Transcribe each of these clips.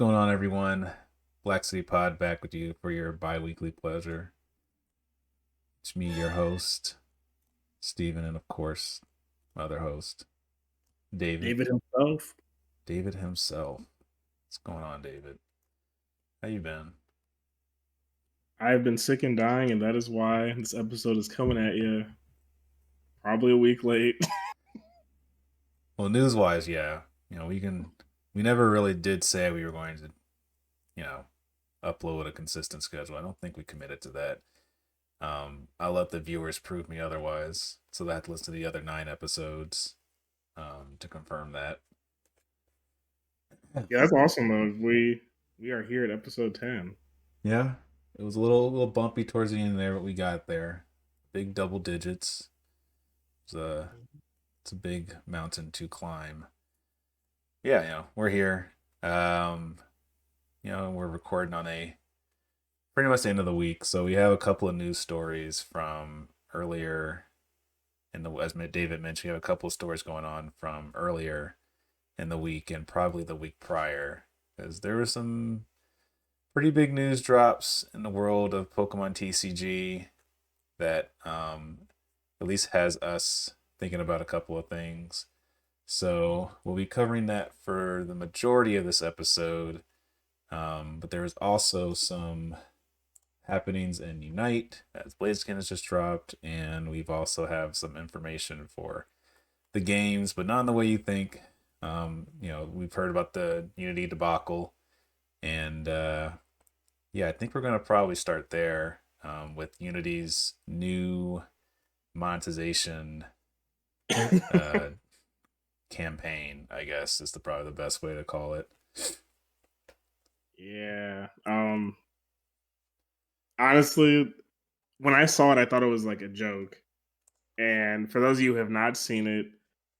going on, everyone? Black City Pod back with you for your bi-weekly pleasure. It's me, your host, Steven, and of course, my other host, David. David himself. David himself. What's going on, David? How you been? I've been sick and dying, and that is why this episode is coming at you probably a week late. Well, news-wise, yeah. We never really did say we were going to, you know, upload a consistent schedule. I don't think we committed to that. I'll let the viewers prove me otherwise. So they have to listen to the other 9 episodes to confirm that. Yeah, that's awesome though. We are here at episode 10. Yeah, it was a little bumpy towards the end there, but we got there. Big double digits. It's a big mountain to climb. Yeah, we're here. We're recording on a pretty much the end of the week, so we have a couple of news stories from earlier as David mentioned, we have a couple of stories going on from earlier in the week and probably the week prior, because there were some pretty big news drops in the world of Pokemon TCG that at least has us thinking about a couple of things. So we'll be covering that for the majority of this episode. But there's also some happenings in Unite as Blaziken has just dropped, and we've also have some information for the games, but not in the way you think. We've heard about the Unity debacle, and yeah, I think we're gonna probably start there with Unity's new monetization uh, campaign. I guess is probably the best way to call it. Yeah. Honestly, when I saw it, I thought it was like a joke. And for those of you who have not seen it,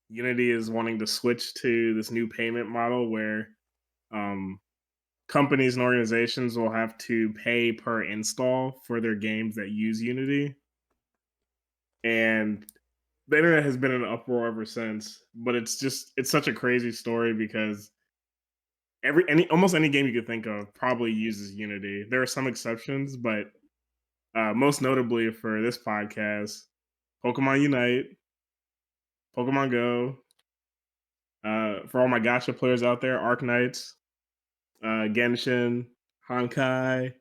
Unity is wanting to switch to this new payment model where um, companies and organizations will have to pay per install for their games that use Unity. And the internet has been in an uproar ever since. But it's such a crazy story because almost any game you could think of probably uses Unity. There are some exceptions, but most notably for this podcast, Pokemon Unite, Pokemon Go. For all my Gacha players out there, Arknights, Genshin, Honkai,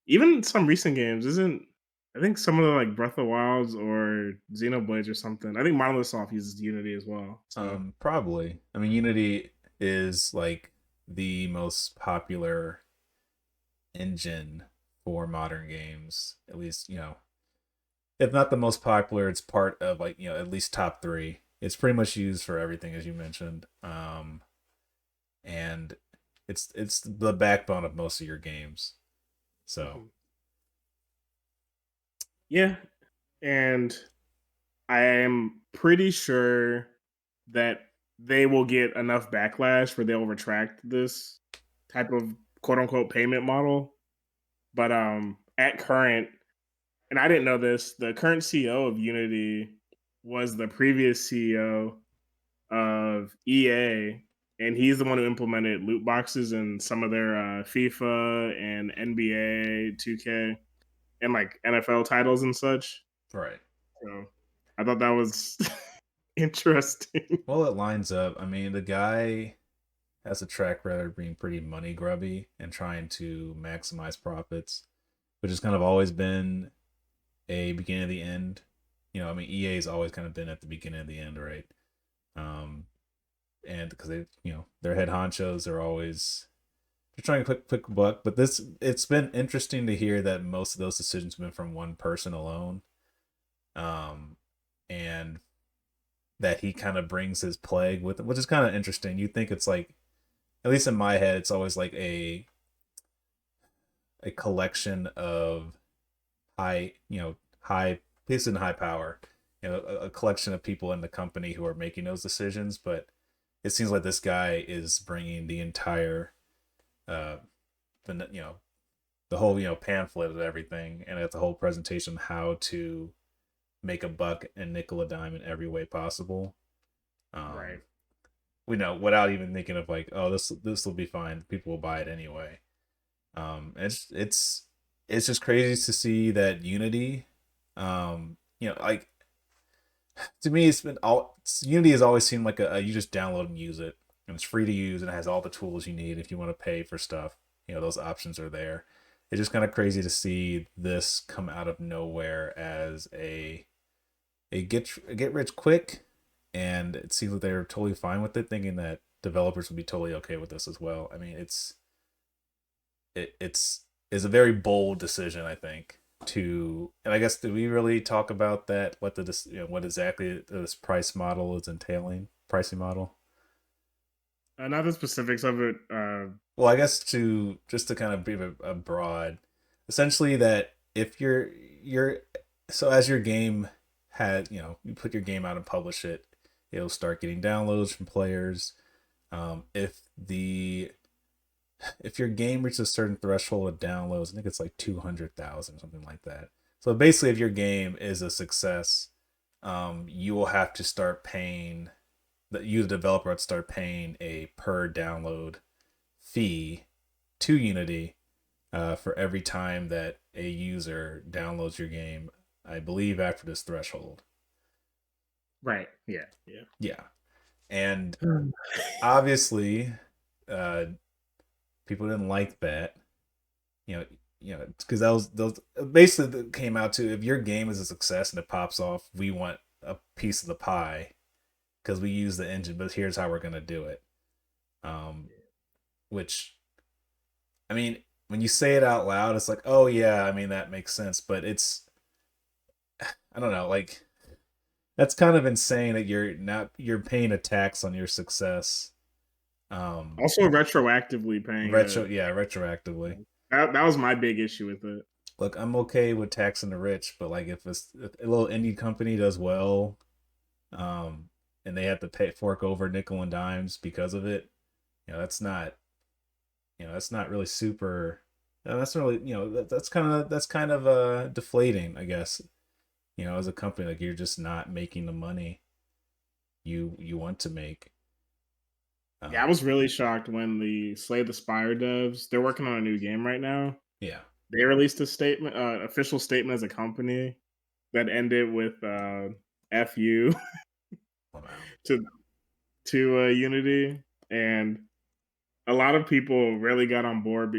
even some recent games. Isn't I think some of the like Breath of the Wilds or Xenoblades or something. I think Monolith Soft uses Unity as well. So Probably. I mean, Unity is like the most popular engine for modern games. At least, if not the most popular, it's part of like, at least top three. It's pretty much used for everything, as you mentioned. And it's the backbone of most of your games. So yeah, and I am pretty sure that they will get enough backlash where they'll retract this type of quote unquote payment model. But at current, and I didn't know this, the current CEO of Unity was the previous CEO of EA, and he's the one who implemented loot boxes in some of their FIFA and NBA 2K and like NFL titles and such. right. So I thought that was interesting. Well, it lines up. I mean, the guy has a track record of being pretty money grubby and trying to maximize profits, which has kind of always been a beginning of the end. I mean, EA's always kind of been at the beginning of the end, right? Um, and because their head honchos are always they're trying to quick buck. But it's been interesting to hear that most of those decisions have been from one person alone, and that he kind of brings his plague with him, which is kind of interesting. You think it's like, at least in my head, it's always like a collection of high, high, basically high power, a collection of people in the company who are making those decisions. But it seems like this guy is bringing the entire, the the whole pamphlet of everything, and it's a whole presentation on how to make a buck and nickel a dime in every way possible. Um, Right. we know without even thinking of like, oh, this will be fine. People will buy it anyway. It's just crazy to see that Unity, like to me, it's been all Unity has always seemed like a you just download and use it, and it's free to use, and it has all the tools you need. If you want to pay for stuff, those options are there. It's just kind of crazy to see this come out of nowhere as a get rich quick, and it seems like they're totally fine with it, thinking that developers would be totally okay with this as well. I mean, it's a very bold decision, I think. And I guess did we really talk about that? What exactly this price model is entailing? Pricing model. Not the specifics of it. Well, I guess to just to kind of be a broad, essentially that if you're so as your game had you put your game out and publish it, it'll start getting downloads from players. If your game reaches a certain threshold of downloads, I think it's like 200,000, something like that. So basically, if your game is a success, you will have to start paying the developer would start paying a per download fee to Unity for every time that a user downloads your game. I believe after this threshold. right. Yeah. Yeah. Yeah, and obviously, uh, people didn't like that. You know, because those basically came out to if your game is a success and it pops off, we want a piece of the pie because we use the engine. But here's how we're gonna do it. Um, which I mean, when you say it out loud, it's like, oh yeah, I mean that makes sense. But I don't know, like that's kind of insane that you're paying a tax on your success. Um, Also, retroactively paying retroactively. that was my big issue with it. Look, I'm okay with taxing the rich, but like if a little indie company does well, um, and they have to pay fork over nickel and dimes because of it, that's not that's not really super. That's not really that's kind of deflating, I guess. As a company, like you're just not making the money you want to make. Yeah, I Um, was really shocked when the Slay the Spire devs, they're working on a new game right now. yeah. They released a statement, official statement as a company that ended with "F you" Wow. to Unity, and a lot of people really got on board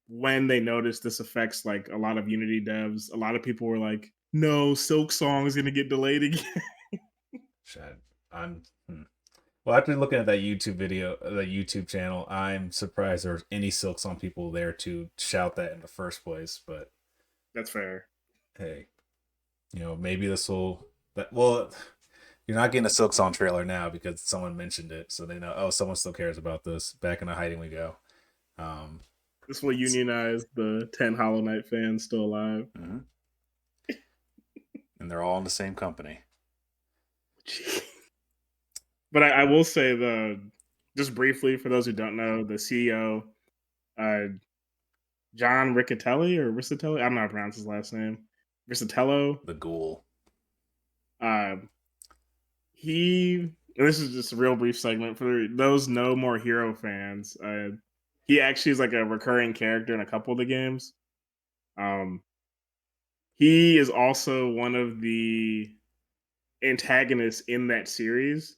when they noticed this affects like a lot of Unity devs. A lot of people were like, "No, Silk Song is going to get delayed again." Shit. I'm. Well, after looking at that YouTube video, the YouTube channel, I'm surprised there's any Silk Song people there to shout that in the first place. But That's fair. hey, maybe this will. Well, you're not getting a Silk Song trailer now because someone mentioned it, so they know. Oh, someone still cares about this. Back in the hiding we go. Um, This will unionize the 10 Hollow Knight fans still alive. mm-hmm. And they're all in the same company. But I will say just briefly for those who don't know, the CEO, uh, John Riccatelli or Riccatelli, I don't know how to pronounce his last name. Riccatello. The Ghoul. Uh, this is just a real brief segment for those No More Hero fans. He actually is like a recurring character in a couple of the games. Um, he is also one of the antagonists in that series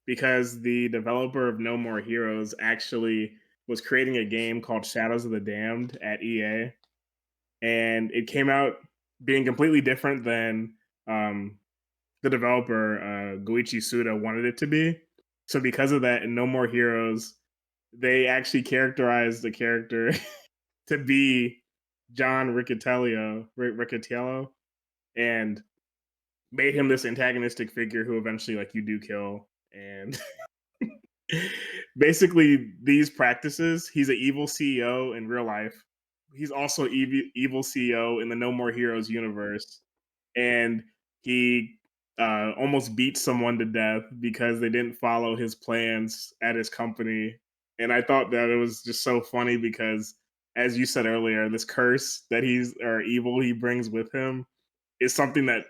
because the developer of No More Heroes actually was creating a game called Shadows of the Damned at EA, and it came out being completely different than the developer Goichi Suda wanted it to be. So because of that, in No More Heroes, they actually characterized the character to be John Riccatello, and made him this antagonistic figure who eventually like you do kill. And basically these practices, he's an evil CEO in real life. He's also evil CEO in the No More Heroes universe, and he almost beat someone to death because they didn't follow his plans at his company. And I thought that it was just so funny because, as you said earlier, this curse that he's or evil he brings with him is something that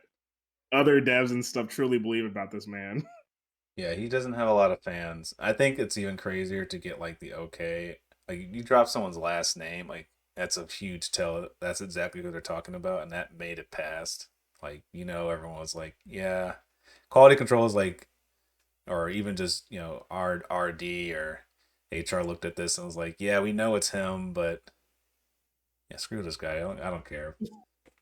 other devs and stuff truly believe about this man. Yeah, he doesn't have a lot of fans. I think it's even crazier to get like the okay. Like you drop someone's last name, like that's a huge tell. That's exactly who they're talking about, and that made it past. Like everyone was like, yeah, quality control is like, or even just RD or HR looked at this and was like, yeah, we know it's him, but yeah, screw this guy. I don't care.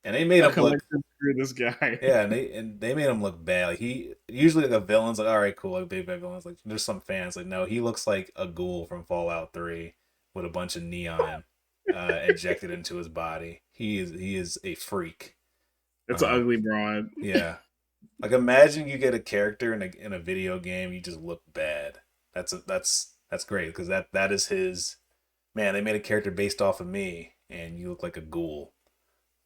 And they made A him look collective through this guy. Yeah, and they made him look bad. Like he usually like a villain's like, all right, cool, like big bad villains. Like there's some fans like, no, he looks like a ghoul from Fallout 3 with a bunch of neon injected into his body. He is a freak. It's an Um, ugly broad. yeah, like imagine you get a character in a video game, you just look bad. That's great because that is his man. They made a character based off of me, and you look like a ghoul.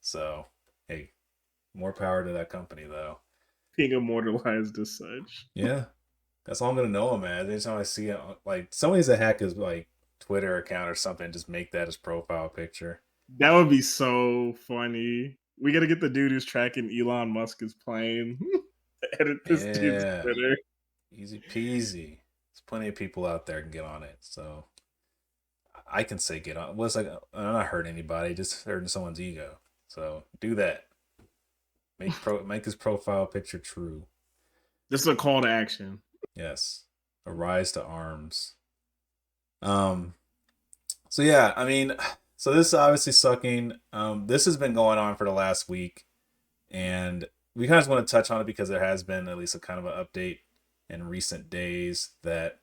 So hey, more power to that company though. Being immortalized as such. Yeah, that's all I'm gonna know him as. Anytime I see it, like someone needs to hack his like Twitter account or something, just make that his profile picture. That would be so funny. We gotta get the dude who's tracking Elon Musk's plane. Edit this dude's Yeah, Twitter. easy peasy. There's plenty of people out there can get on it, so I can say get on. What's like I'm not hurting anybody, just hurting someone's ego. So do that. Make his profile picture true. This is a call to action. Yes, a rise to arms. Um, So yeah, I mean, so this is obviously sucking. This has been going on for the last week, and we kind of just want to touch on it because there has been at least a kind of an update in recent days that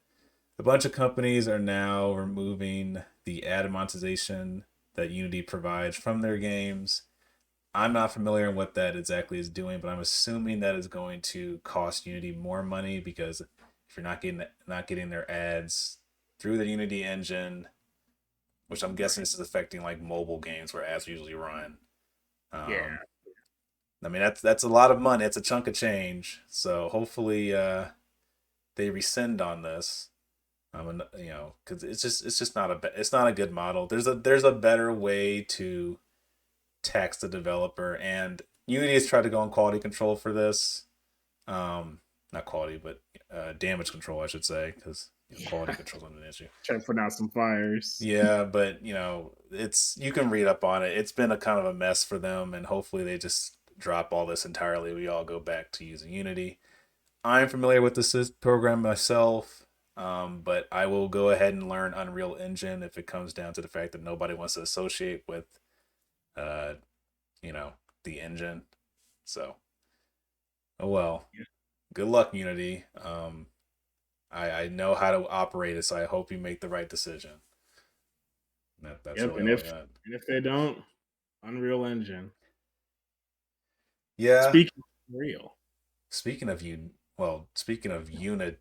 a bunch of companies are now removing the ad monetization that Unity provides from their games. I'm not familiar in what that exactly is doing, but I'm assuming that is going to cost Unity more money because if you're not getting their ads through the Unity engine, which I'm guessing this is affecting like mobile games where ads usually run. Yeah. Um, I mean that's a lot of money. It's a chunk of change. So hopefully they rescind on this. And, because it's just not a good model. There's a better way to tax the developer, and Unity has tried to go on quality control for this. Not quality, but damage control, I should say, because quality control is an issue. Trying to put out some fires. Yeah, but it's you can read up on it. It's been a kind of a mess for them, and hopefully they just drop all this entirely. We all go back to using Unity. I'm familiar with this program myself, but I will go ahead and learn Unreal Engine if it comes down to the fact that nobody wants to associate with, uh, you know, the engine. So, oh well. Yeah. Good luck, Unity. I know how to operate it, so I hope you make the right decision. That's Yep. really And all I if got. and if they don't, Unreal Engine. Yeah. Speaking of real. Speaking of speaking of unit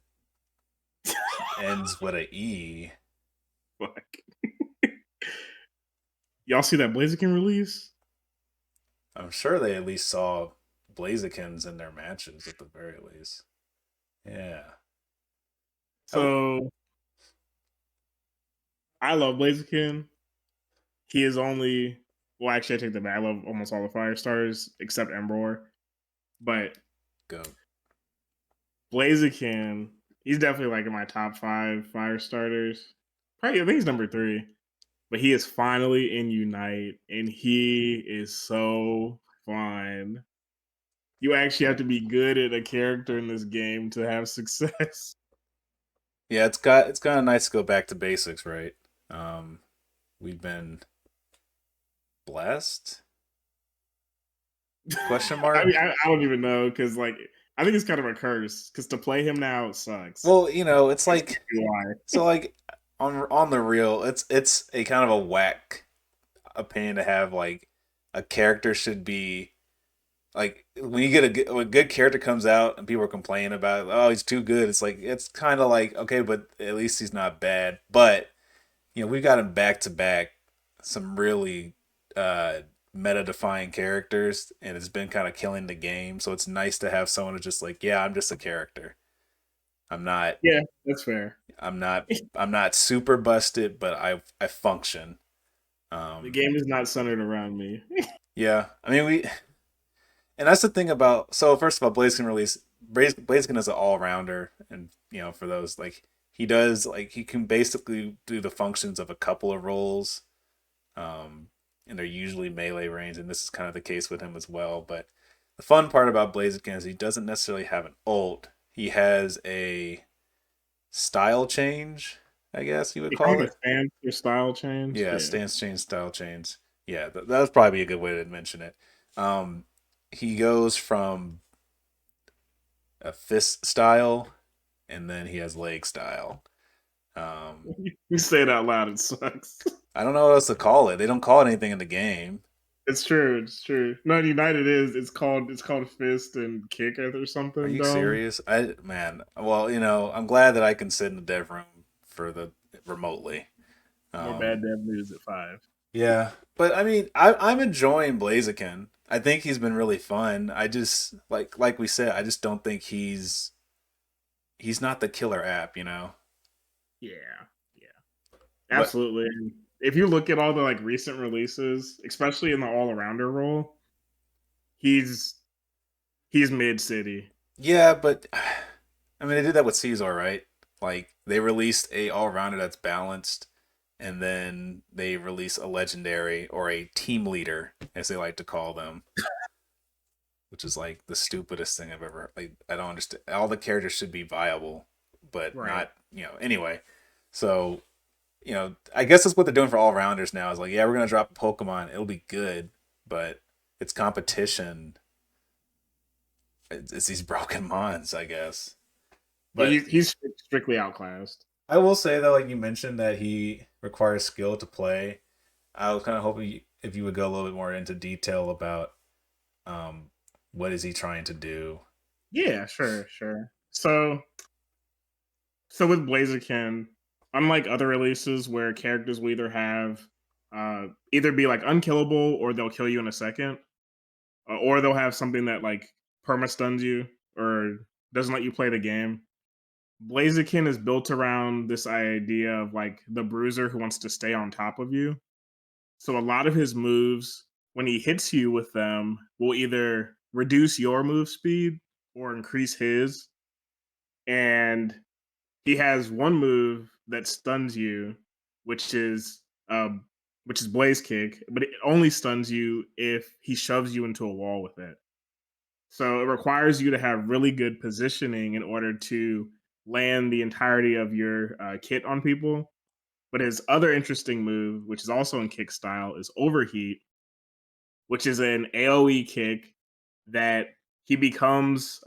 ends with a E. Fuck. Y'all see that Blaziken release? I'm sure they at least saw Blazikins in their matches at the very least. Yeah. Oh, So I love Blaziken. He is only well, actually, I take that back. I love almost all the fire starters except Ember. But go. Blaziken, he's definitely like in my top 5 fire starters. Probably, I think he's number 3. But he is finally in Unite, and he is so fun. You actually have to be good at a character in this game to have success. Yeah, it's kind of nice to go back to basics, right? Um, we've been blessed? Question I mark? mean, I don't even know because, like, I think it's kind of a curse because to play him now sucks. Well, it's That's like why. so like on the real, it's a kind of a whack opinion to have like a character should be like when you get when a good character comes out and people are complaining about oh he's too good, it's like it's kind of like okay but at least he's not bad, but we got him back to back some really meta defying characters, and it's been kind of killing the game, so it's nice to have someone who's just like yeah I'm just a character. i'm not Yeah, that's fair. i'm not I'm not super busted, but I function. The um game is not centered around me. yeah, I mean we and that's the thing about, so first of all, Blaze can release. Blaziken is an all rounder, and for those he does he can basically do the functions of a couple of roles, um, and they're usually melee range, and this is kind of the case with him as well. But the fun part about Blaziken is he doesn't necessarily have an ult. He has a style change, I guess you would It kind call of it. a stance or style change. Yeah, Yeah. stance change, style change. Yeah, that would probably be a good way to mention it. Um, he goes from a fist style, and then he has leg style. Um, You say it out loud, it sucks. I don't know what else to call it. They don't call it anything in the game. It's true. It's true. No, United is. It's called fist and kick or Are something you dumb. serious? Man. Well, I'm glad that I can sit in the dev room for the remotely. More bad Um, dev news at 5. yeah, but I mean, I'm enjoying Blaziken. I think he's been really fun. I just like we said, I just don't think he's not the killer app. Yeah, yeah, But absolutely. And if you look at all the like recent releases, especially in the all arounder role, he's he's mid city. yeah, but I mean, they did that with Caesar, right? Like they released a all rounder that's balanced, and then they release a legendary or a team leader, as they like to call them, which is like the stupidest thing I've ever. Like I don't understand. All the characters should be viable, but Right. not. Anyway, so I guess that's what they're doing for all rounders now. Is like, yeah, we're gonna drop a Pokemon. It'll be good, but it's competition. It's these broken mons, I guess. Yeah, But he's strictly outclassed. I will say though, like you mentioned that he requires skill to play. I was kind of hoping if you would go a little bit more into detail about um, what is he trying to do. Yeah, sure, sure. So with Blaziken, unlike other releases where characters will either have either be like unkillable or they'll kill you in a second, or they'll have something that like perma stuns you or doesn't let you play the game. Blaziken is built around this idea of like the bruiser who wants to stay on top of you. So a lot of his moves, when he hits you with them, will either reduce your move speed or increase his. And he has one move that stuns you, which is um, which is Blaze Kick, but it only stuns you if he shoves you into a wall with it. So it requires you to have really good positioning in order to land the entirety of your kit on people. But his other interesting move, which is also in kick style, is Overheat, which is an AoE kick that he becomes.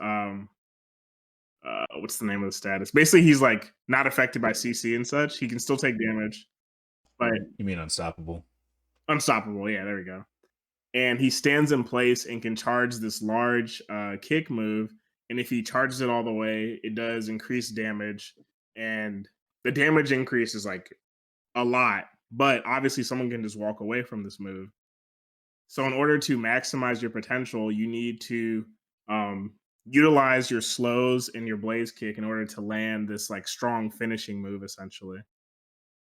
What's the name of the status? Basically, he's like not affected by CC and such. He can still take damage, but You mean unstoppable? unstoppable. Yeah, there we go. And he stands in place and can charge this large kick move. And if he charges it all the way, it does increase damage. And the damage increase is like a lot, but obviously someone can just walk away from this move. So in order to maximize your potential, you need to um, utilize your slows and your blaze kick in order to land this like strong finishing move, essentially.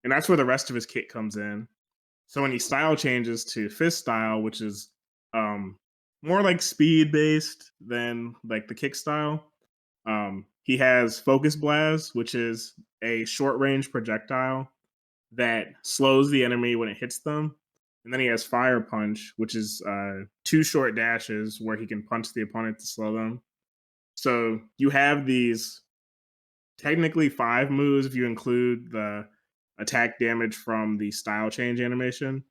And that's where the rest of his kit comes in. So when he style changes to fist style, which is um, more like speed based than like the kick style, he has focus blast, which is a short range projectile that slows the enemy when it hits them. And then he has Fire Punch, which is two short dashes where he can punch the opponent to slow them. So you have these technically 5 moves if you include the attack damage from the style change animation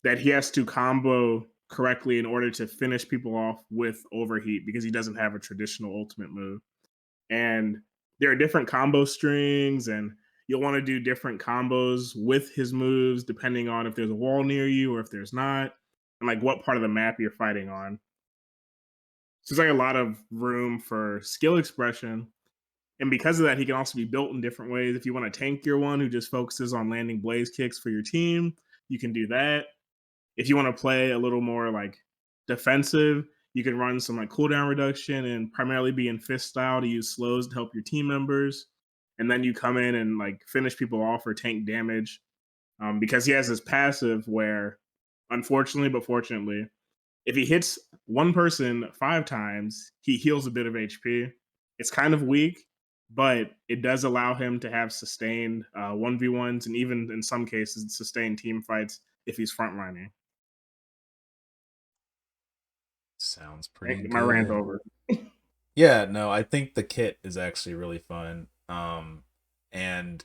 that he has to combo correctly in order to finish people off with Overheat because he doesn't have a traditional ultimate move. And there are different combo strings, and you'll want to do different combos with his moves depending on if there's a wall near you or if there's not, and like what part of the map you're fighting on. So there's like a lot of room for skill expression. And because of that, he can also be built in different ways. If you want to tank your one who just focuses on landing blaze kicks for your team, you can do that. If you want to play a little more like defensive, you can run some like cooldown reduction and primarily be in fist style to use slows to help your team members. And then you come in and like finish people off or tank damage because he has this passive where, unfortunately but fortunately, If he hits one person 5 times, he heals a bit of HP. It's kind of weak, but it does allow him to have sustained 1v1s and even in some cases sustained team fights if he's frontlining. Sounds pretty My rant good. over. Yeah, no, I think the kit is actually really fun. And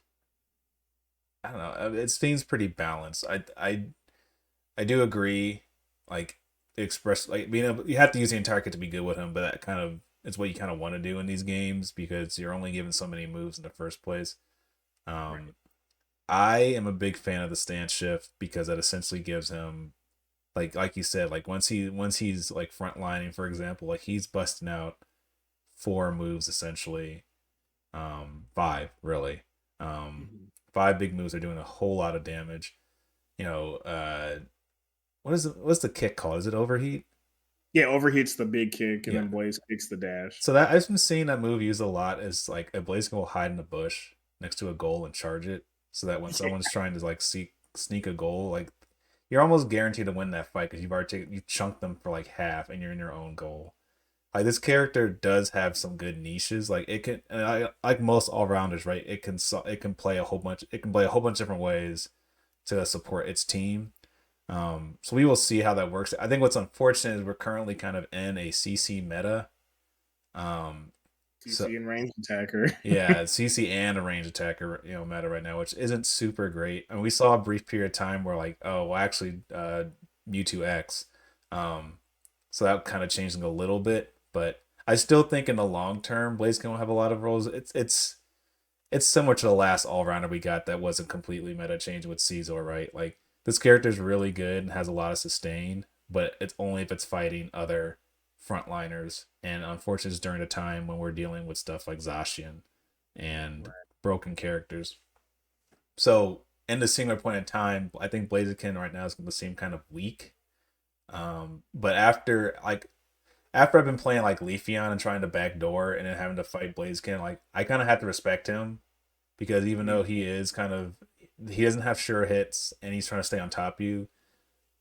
I don't know, it seems pretty balanced. I do agree. Like the express, like being able, you have to use the entire kit to be good with him, but that kind of is what you kind of want to do in these games because you're only given so many moves in the first place. Right. Um, I am a big fan of the stance shift because that essentially gives him like you said, like once he's like frontlining, for example, like he's busting out 4 moves essentially, 5 really, um, Mhm. 5 big moves are doing a whole lot of damage. You know, what's the kick called? Is it overheat? Yeah, overheats the big kick and Yeah. then Blaze kicks the dash. So that I've been seeing that move used a lot as like a Blaziken will hide in a bush next to a goal and charge it, so that when someone's trying to like sneak a goal, like you're almost guaranteed to win that fight because you chunked them for like half and you're in your own goal. Like this character does have some good niches. Like it can, like most all rounders, right? It can play a whole bunch. It can play a whole bunch of different ways to support its team. So we will see how that works. I think what's unfortunate is we're currently kind of in a CC meta. Um, so TC and range attacker. yeah, CC and a range attacker, meta right now, which isn't super great. And we saw a brief period of time where like, oh, well, actually, Mewtwo X. Um, so that kind of changed a little bit, but I still think in the long term, Blaziken will have a lot of roles. It's similar to the last all rounder we got that wasn't completely meta change with Caesar, right? Like this character is really good and has a lot of sustain, but it's only if it's fighting other frontliners. And unfortunately, it's during a time when we're dealing with stuff like Zacian and Right. broken characters. So in the singular point in time, I think Blaziken right now is going to seem kind of weak. But after I've been playing like Leafeon and trying to backdoor and then having to fight Blaziken, like I kind of have to respect him because even Mhm. though he doesn't have sure hits and he's trying to stay on top of you,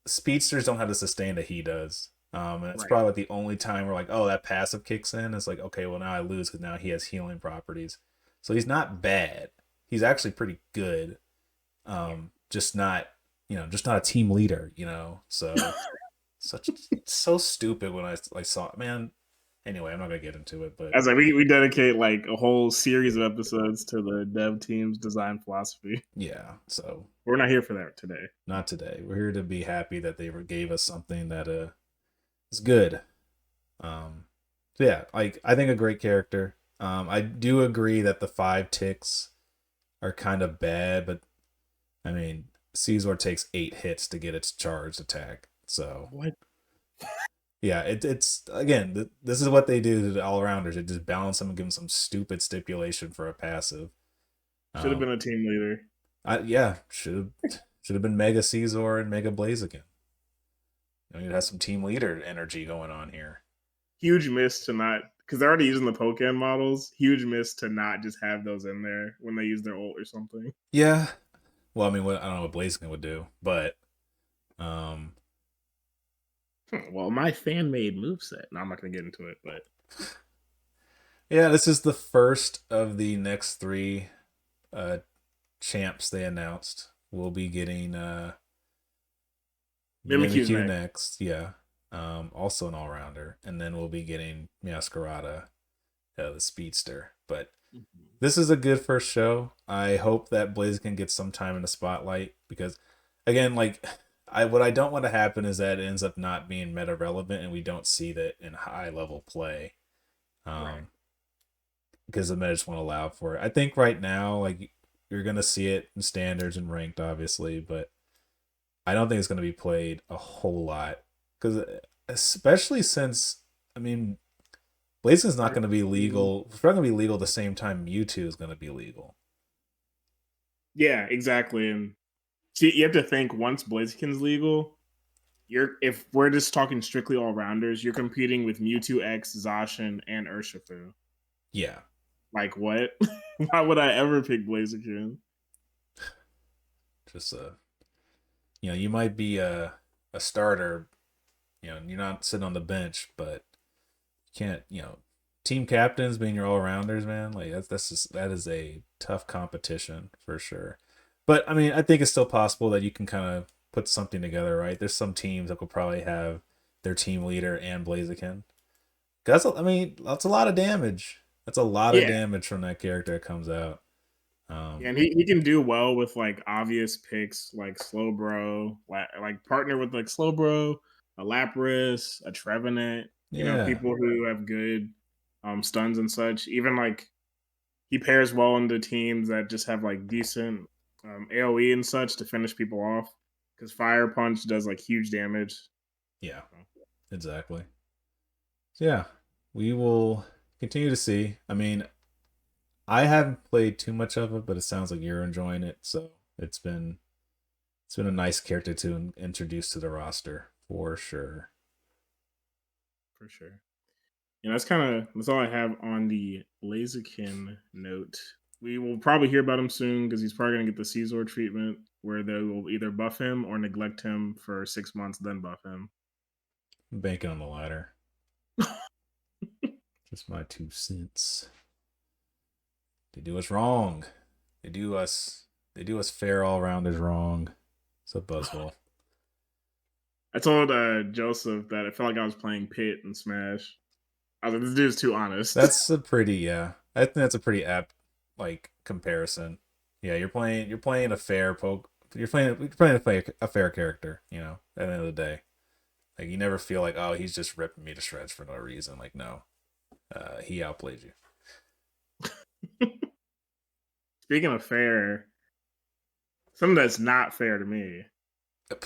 speedsters don't have the sustain that he does. And it's Right. probably like the only time where like, oh, that passive kicks in. It's like, okay, well now I lose because now he has healing properties. So he's not bad. He's actually pretty good. Just not, just not a team leader. So such so stupid when I like saw it, man. Anyway, I'm not gonna get into it, but As like we dedicate like a whole series of episodes to the dev team's design philosophy. yeah. So We're not here for that today. not today. We're here to be happy that they gave us something that is good. Um, so yeah, like I think a great character. I do agree that the 5 ticks are kind of bad, but I mean, Caesar takes 8 hits to get its charged attack. So What yeah, it's again, this is what they do to the all rounders. They just balance them and give them some stupid stipulation for a passive. should have Um, been a team leader. yeah, should have been Mega Caesar and Mega Blaziken. You'd have some team leader energy going on here. Huge miss to not because they're already using the Pokemon models. Huge miss to not just have those in there when they use their ult or something. Yeah. Well, I mean, I don't know what Blaziken would do, but um, Well, my fan made moveset. No, I'm not gonna get into it, but yeah, this is the first of the next 3 uh champs they announced. We'll be getting Mimikyu's Mimikyu next. next, yeah. Also an all rounder, and then we'll be getting Masquerada, the speedster. But Mhm. this is a good first show. I hope that Blaziken gets some time in the spotlight because, again, like what I don't want to happen is that it ends up not being meta relevant and we don't see that in high level play. Right. Um, because the meta just won't allow for it. I think right now, like you're gonna see it in standards and ranked, obviously, but I don't think it's gonna be played a whole lot because, especially since I mean, Blaziken's not going to be legal. It's not going to be legal the same time Mewtwo is going to be legal. Yeah, exactly. And see, you have to think once Blaziken's legal, you're if we're just talking strictly all rounders, you're competing with Mewtwo X, Zacian, and Urshifu. Yeah, Like what? Why would I ever pick Blaziken? just you might be a starter You know, you're not sitting on the bench, but you can't, team captains being your all rounders, man. Like that is a tough competition for sure. But I mean, I think it's still possible that you can kind of put something together, right? There's some teams that will probably have their team leader and Blaziken. I mean, that's a lot of damage. That's a lot of Yeah, damage from that character that comes out. and he can do well with like obvious picks like Slowbro, like partner with like Slowbro, a Lapras, a Trevenant. You know, Yeah, people who have good stuns and such. Even like he pairs well into teams that just have like decent AOE and such to finish people off because Fire Punch does like huge damage. yeah, exactly. So yeah, we will continue to see. I mean, I haven't played too much of it, but it sounds like you're enjoying it. So it's been a nice character to introduce to the roster for sure. For sure. And that's all I have on the Blaziken note. We will probably hear about him soon because he's probably gonna get the Caesar treatment where they will either buff him or neglect him for 6 months, then buff him. I'm banking on the latter. Just my 2 cents. They do us wrong. They do us. They do us fair all rounders wrong. So Buzzwole. I told Joseph that I felt like I was playing Pit and Smash. I was like, this dude's too honest. That's a pretty yeah. I think that's a pretty apt like comparison. Yeah, you're playing a fair poke. You're playing a fair character. You know, at the end of the day, like you never feel like oh he's just ripping me to shreds for no reason. Like no, he outplayed you. Speaking of fair, something that's not fair to me. Yep.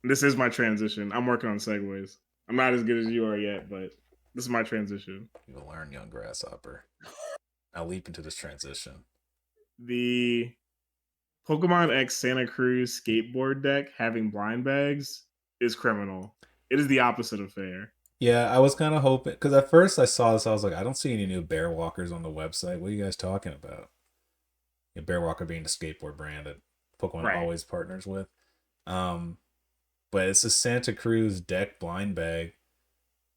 This is my transition. I'm working on segues. I'm not as good as you are yet, but this is my transition. You will learn, young grasshopper. I'll leap into this transition. The Pokemon X Santa Cruz skateboard deck having blind bags is criminal. It is the opposite of fair. Yeah, I was kind of hoping because at first I saw this, I was like, I don't see any new Bear Walkers on the website. What are you guys talking about? Bear Walker being the skateboard brand that Pokemon Right. always partners with. Um, but it's a Santa Cruz deck blind bag.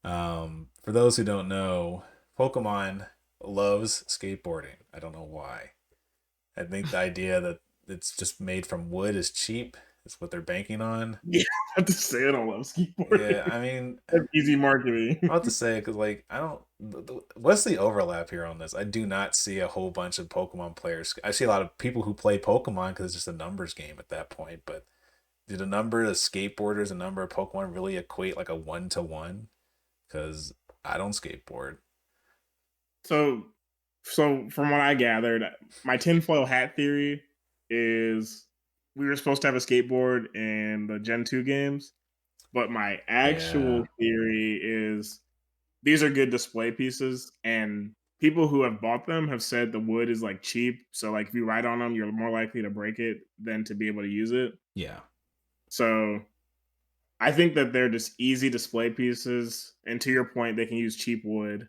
For those who don't know, Pokemon loves skateboarding. I don't know why. I think the idea that it's just made from wood is cheap. Is what they're banking on. Yeah, I have to say it on love skateboarding. Yeah, I mean, That's easy marketing. I'll have to say because like I don't. What's the overlap here on this? I do not see a whole bunch of Pokemon players. I see a lot of people who play Pokemon because it's just a numbers game at that point. But do the number of skateboarders and number of Pokemon really equate like a 1-to-1? Because I don't skateboard. So, so from what I gathered, my tinfoil hat theory is we were supposed to have a skateboard in the Gen 2 games, but my actual Yeah, theory is these are good display pieces, and people who have bought them have said the wood is like cheap. So, like, if you ride on them, you're more likely to break it than to be able to use it. yeah, So, I think that they're just easy display pieces. And to your point, they can use cheap wood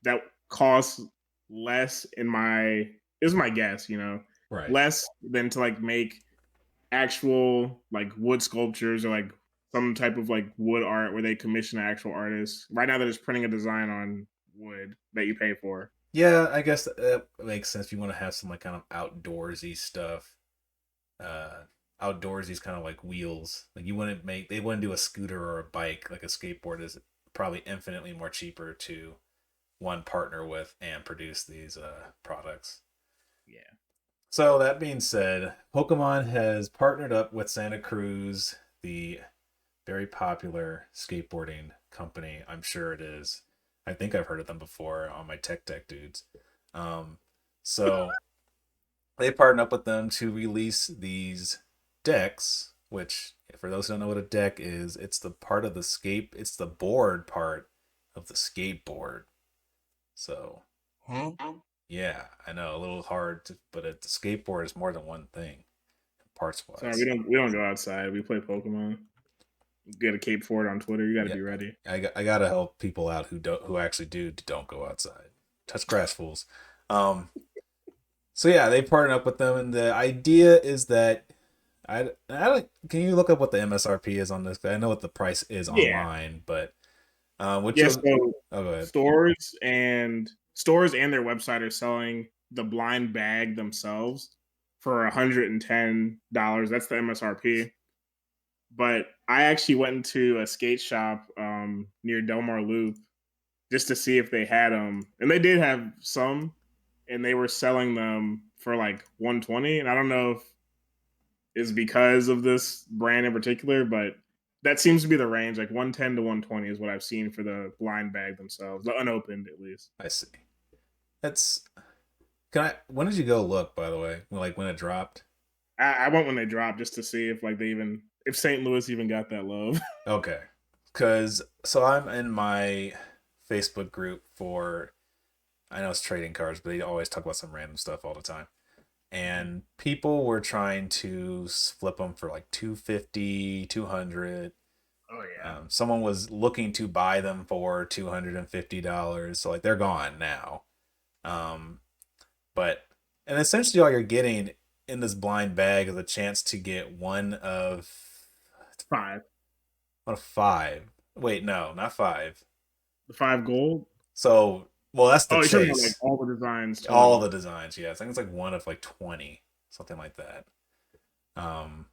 that costs less in my is my guess, right. less than to like make actual like wood sculptures or like some type of like wood art where they commission an actual artist. Right now they're just printing a design on wood that you pay for. Yeah, I guess that makes sense. If you want to have some like kind of outdoorsy stuff, uh, outdoorsy kind of like wheels. Like you wouldn't make they wouldn't do a scooter or a bike. Like a skateboard is probably infinitely more cheaper to one partner with and produce these products. Yeah. So that being said, Pokemon has partnered up with Santa Cruz, the very popular skateboarding company. I'm sure it is. I think I've heard of them before on my Tech Deck dudes. Um, so they partnered up with them to release these decks, which, for those who don't know what a deck is, it's the part of the skate, it's the board part of the skateboard. So yeah, I know a little hard, but the skateboard is more than one thing, parts Sorry, we wise. don't go outside. We play Pokemon. Get a cape for it on Twitter. You got to Yeah, be ready. I gotta help people out who actually don't go outside. Touch grass, fools. Um, so yeah, they partnered up with them, and the idea is that I don't, can you look up what the MSRP is on this? 'Cause I know what the price is Yeah. online, but what Yeah, you'll so oh go ahead. stores and their website are selling the blind bag themselves for $110. That's the MSRP. But I actually went into a skate shop near Delmar Loop just to see if they had them, and they did have some, and they were selling them for like 120. And I don't know if it's because of this brand in particular, but that seems to be the range. Like 110 to 120 is what I've seen for the blind bag themselves, the unopened at least. I see. That's can I when did you go look, by the way? Like when it dropped? I went when they dropped just to see if like they even if St. Louis even got that love. Okay. Cause so I'm in my Facebook group for I know it's trading cards, but they always talk about some random stuff all the time. And people were trying to flip them for like 250, 200. Oh yeah. Someone was looking to buy them for $250. So like they're gone now. Um, but and essentially all you're getting in this blind bag is a chance to get Five. one of five. Wait, no, not five. The five gold. So well, that's the Oh, you're talking about like chase. all the designs All total. the designs, yeah. I think it's like one of like 20, something like that. Um,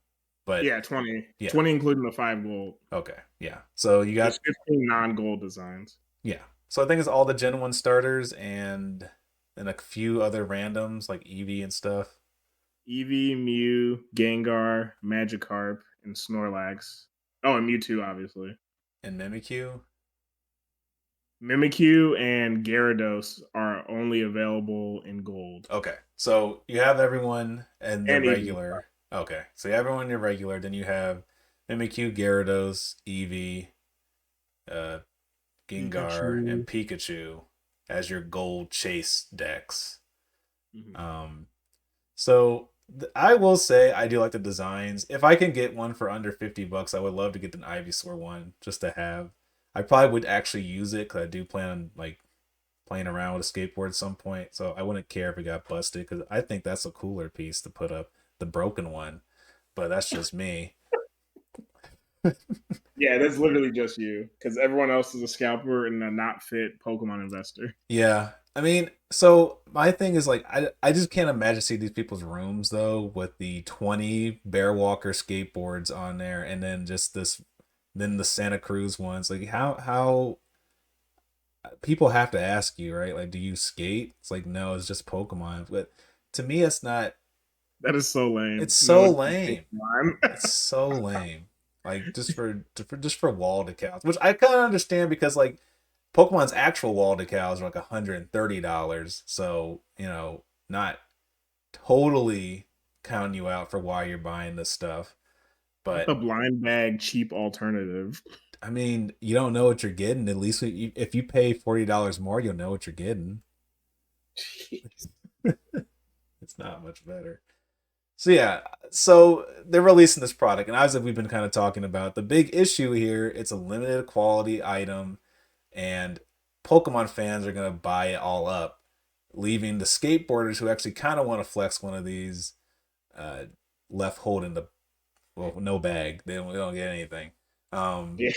but Yeah, 20. yeah, 20 including the five gold. okay, yeah. So you There's got 15 non-gold designs. yeah. So I think it's all the Gen 1 starters and a few other randoms like Eevee and stuff. Eevee, Mew, Gengar, Magikarp, and Snorlax. Oh, and Mewtwo, obviously. And Mimikyu. Mimikyu and Gyarados are only available in gold. Okay. So you have everyone and the And Eevee. regular. Okay. So you have everyone in your regular, then you have Mimikyu, Gyarados, Eevee, uh, Gengar, Pikachu. and Pikachu as your gold chase decks. Mhm. Um, So I will say I do like the designs. If I can get one for under $50, I would love to get an Ivysaur one just to have. I probably would actually use it because I do plan on like playing around with a skateboard at some point. So I wouldn't care if it got busted because I think that's a cooler piece to put up, the broken one. But that's just me. Yeah, that's literally just you because everyone else is a scalper and a not fit Pokemon investor. Yeah. I mean, so my thing is like I just can't imagine seeing these people's rooms though with the 20 Bear Walker skateboards on there and then just this then the Santa Cruz ones. Like how people have to ask you, right? Like do you skate? It's like no, it's just Pokemon. But to me it's not That is so lame. it's No, so it's lame. Pokemon. It's so lame. Like just for wall decals, which I kind of understand because like Pokemon's actual wall decals are like $130. So, not totally counting you out for why you're buying this stuff. Not But the blind bag cheap alternative. I mean, you don't know what you're getting. At least if you pay $40 more, you'll know what you're getting. It's not much better. So yeah, so they're releasing this product, and as we've been kind of talking about, the big issue here, it's a limited quality item, and Pokemon fans are gonna buy it all up, leaving the skateboarders who actually kind of want to flex one of these uh, left holding the well no bag. They don't get anything. Um, Yeah,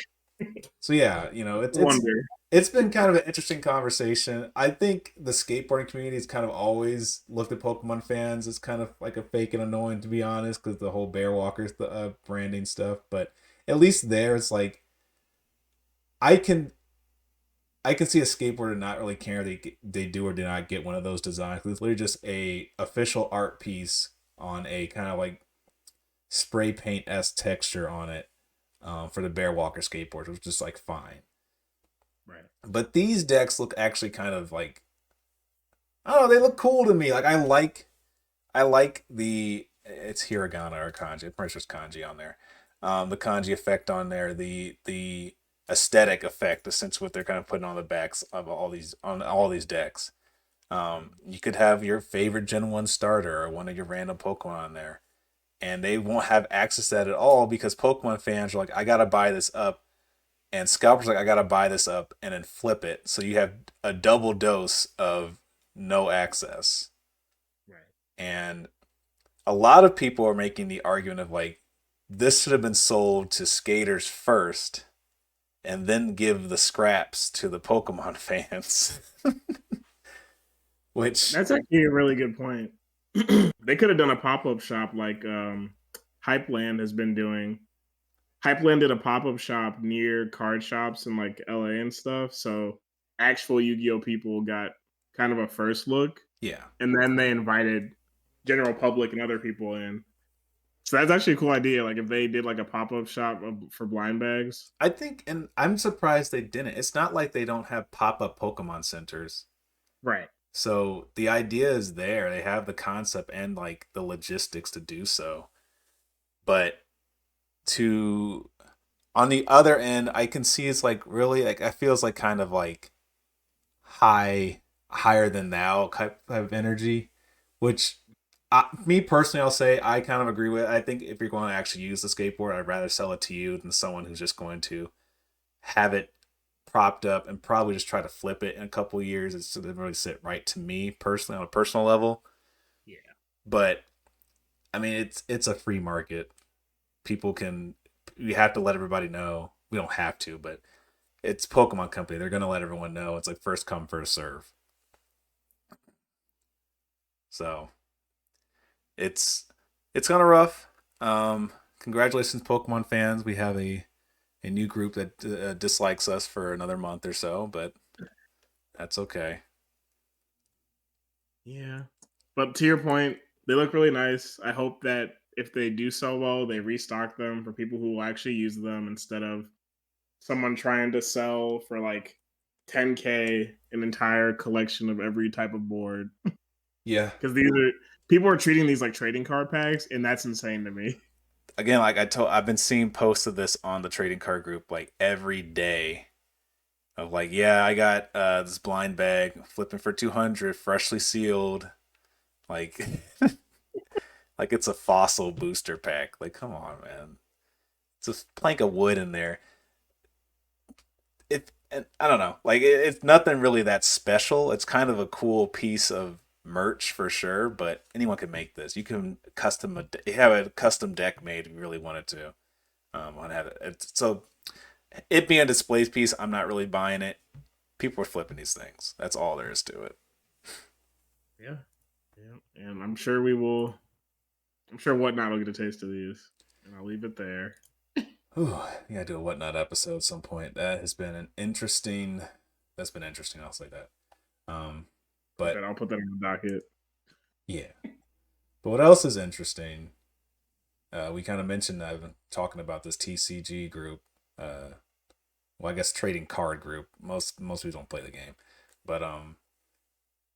so yeah, wonder. it's been kind of an interesting conversation. I think the skateboarding community has kind of always looked at Pokemon fans as kind of like a fake and annoying, to be honest, because the whole Bear Walkers, the branding stuff. But at least there, it's like I can I can see a skateboarder not really care they do or do not get one of those designs. It's literally just a official art piece on a kind of like spray paint s texture on it for the Bear Walker skateboard, which is just like fine. Right. But these decks look actually kind of like oh, they look cool to me. Like I like the it's hiragana or kanji. I'm pretty sure it's kanji on there. The kanji effect on there, the aesthetic effect, essentially what they're kind of putting on the backs of all these decks. You could have your favorite Gen 1 starter or one of your random Pokemon on there. And they won't have access to that at all because Pokemon fans are like, I gotta buy this up. And scalpers like, I gotta buy this up and then flip it. So you have a double dose of no access. Right. And a lot of people are making the argument of like this should have been sold to skaters first and then give the scraps to the Pokemon fans. Which, That's actually a really good point. They could have done a pop up shop like Hypeland has been doing. Hypeland did a pop up shop near card shops in like LA and stuff. So actual Yu Gi Oh people got kind of a first look, yeah, and then they invited general public and other people in. So that's actually a cool idea. Like if they did like a pop up shop for blind bags. I think, and I'm surprised they didn't. It's not like they don't have pop up Pokemon centers. Right. So the idea is there. They have the concept and like the logistics to do so. But to on the other end, I can see it's like really like I feels like kind of like higher than thou type of energy, which me personally, I'll say I kind of agree with. I think if you're going to actually use the skateboard, I'd rather sell it to you than someone who's just going to have it propped up and probably just try to flip it in a couple of years. It doesn't really sit right to me personally on a personal level. Yeah. But I mean, it's a free market. People can. We have to let everybody know. We don't have to, but it's Pokemon Company. They're gonna let everyone know. It's like first come, first serve. So it's kind of rough. Congratulations, Pokemon fans. We have a new group that dislikes us for another month or so, but that's okay. Yeah. But to your point, they look really nice. I hope that if they do so well, they restock them for people who will actually use them instead of someone trying to sell for like 10K an entire collection of every type of board. Yeah. Because these are people are treating these like trading card packs, and that's insane to me. Again, like I've been seeing posts of this on the trading card group like every day of like, yeah, I got this blind bag flipping for 200, freshly sealed, like like it's a fossil booster pack. Like, come on, man. It's a plank of wood in there. And I don't know, like it's nothing really that special. It's kind of a cool piece of merch for sure, but anyone can make this. You can have a custom deck made if you really wanted to. On have it. So it being a display piece, I'm not really buying it. People are flipping these things. That's all there is to it. Yeah. Yeah. And I'm sure we will I'm sure whatnot will get a taste of these. And I'll leave it there. Whew, you gotta do a whatnot episode at some point. That has been an interesting. That's been interesting. I'll say that. Um, but I'll put that on the docket. yeah. But what else is interesting? We kind of mentioned I've been talking about this TCG group. Well, I guess trading card group. Most people don't play the game, but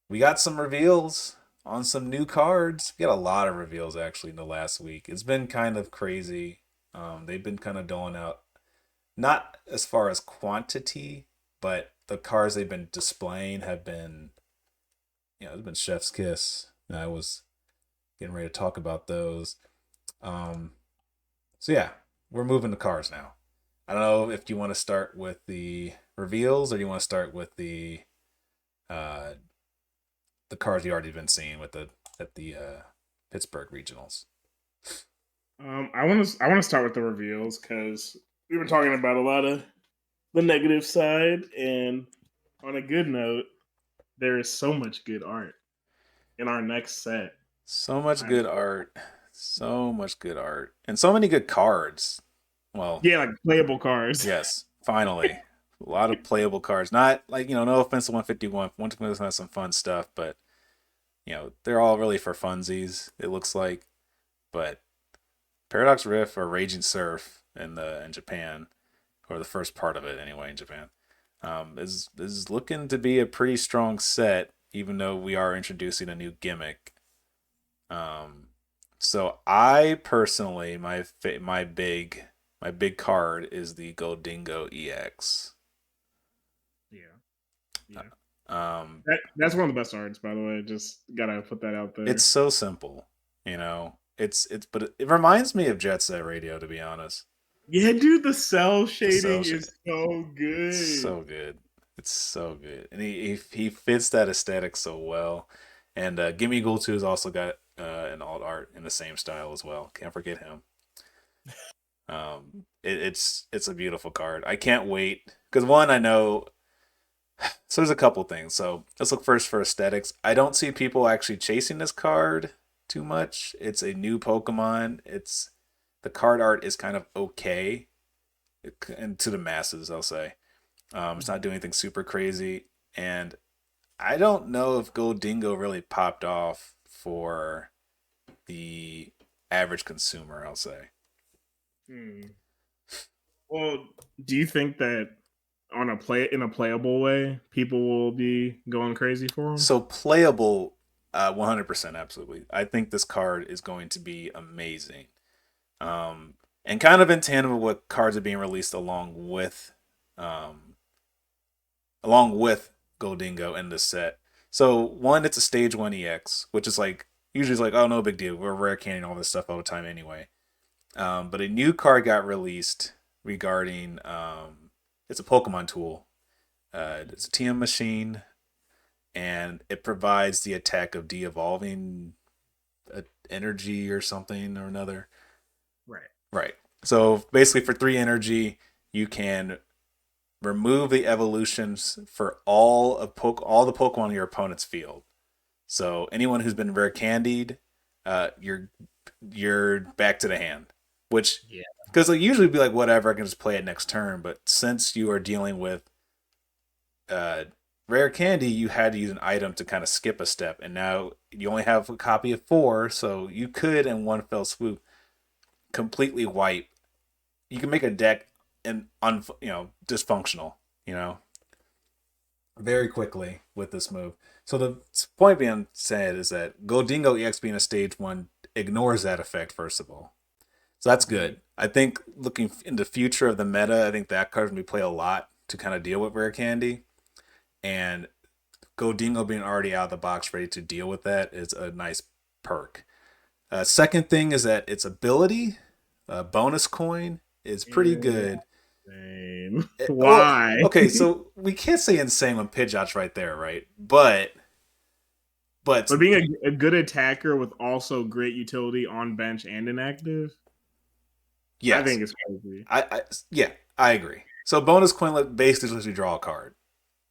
we got some reveals on some new cards. We got a lot of reveals actually in the last week. It's been kind of crazy. They've been kind of doling out not as far as quantity, but the cards they've been displaying have been, it's been chef's kiss. And I was getting ready to talk about those. Um, so yeah, we're moving to cards now. I don't know if you want to start with the reveals or you want to start with uh the cards you already been seeing with the at the Pittsburgh regionals. I want to start with the reveals because we've been talking about a lot of the negative side, and on a good note, there is so much good art in our next set. So much I'm, good art. So much good art. And so many good cards. Well, yeah, like playable cards. yes, finally. A lot of playable cards. Not like, no offense to 151. 151 has some fun stuff, but they're all really for funsies, it looks like. But Paradox Rift or Raging Surf in Japan, or the first part of it anyway in Japan, is looking to be a pretty strong set, even though we are introducing a new gimmick. So I personally, my big card is the Goldingo EX. Yeah, yeah. Um, That's one of the best arts, by the way. Just gotta put that out it's there. so simple, but it reminds me of Jet Set Radio, to be honest. Yeah, dude, the cell The cell shading shade, is so it's good. so good. It's so good, and he fits that aesthetic so well. And Gimme Ghoul 2 has also got and alt art in the same style as well. Can't forget him. It's a beautiful card. I can't wait because one I know. So there's a couple things. So let's look first for aesthetics. I don't see people actually chasing this card too much. It's a new Pokemon. It's the card art is kind of okay, and to the masses, I'll say. It's not doing anything super crazy, and I don't know if Gold Dingo really popped off for the average consumer, I'll say. Hmm. Well, do you think that on a play in a playable way, people will be going crazy for them? So playable, 100% absolutely. I think this card is going to be amazing. And kind of in tandem with what cards are being released um, along with Goldingo in this set. So one, it's a stage one EX, which is like usually it's like, oh, no big deal. We're rare canning all this stuff all the time anyway. But a new card got released regarding it's a Pokemon tool. It's a TM machine, and it provides the attack of de-evolving energy or something or another. Right. Right. So basically, for 3 energy, you can remove the evolutions for all the Pokemon in your opponent's field. So anyone who's been rare candied, you're back to the hand. Which Yeah. because like usually be like whatever, I can just play it next turn. But since you are dealing with uh, rare candy, you had to use an item to kind of skip a step, and now you only have a copy of 4, so you could in one fell swoop completely wipe. You can make a deck and dysfunctional. You know, very quickly with this move. So the point being said is that Goldingo EX being a stage one ignores that effect first of all. So that's Mhm. good. I think looking in the future of the meta, I think that card's gonna be played a lot to kind of deal with rare candy. And Goldingo being already out of the box, ready to deal with that is a nice perk. Second thing is that its ability, bonus coin, is pretty good. Insane. Well, Why? okay, so we can't say insane when Pidgeot's right there, right? But But being a good attacker with also great utility on bench and inactive, I yes, think it's crazy. I yeah, I agree. So bonus coin basically lets you draw a card,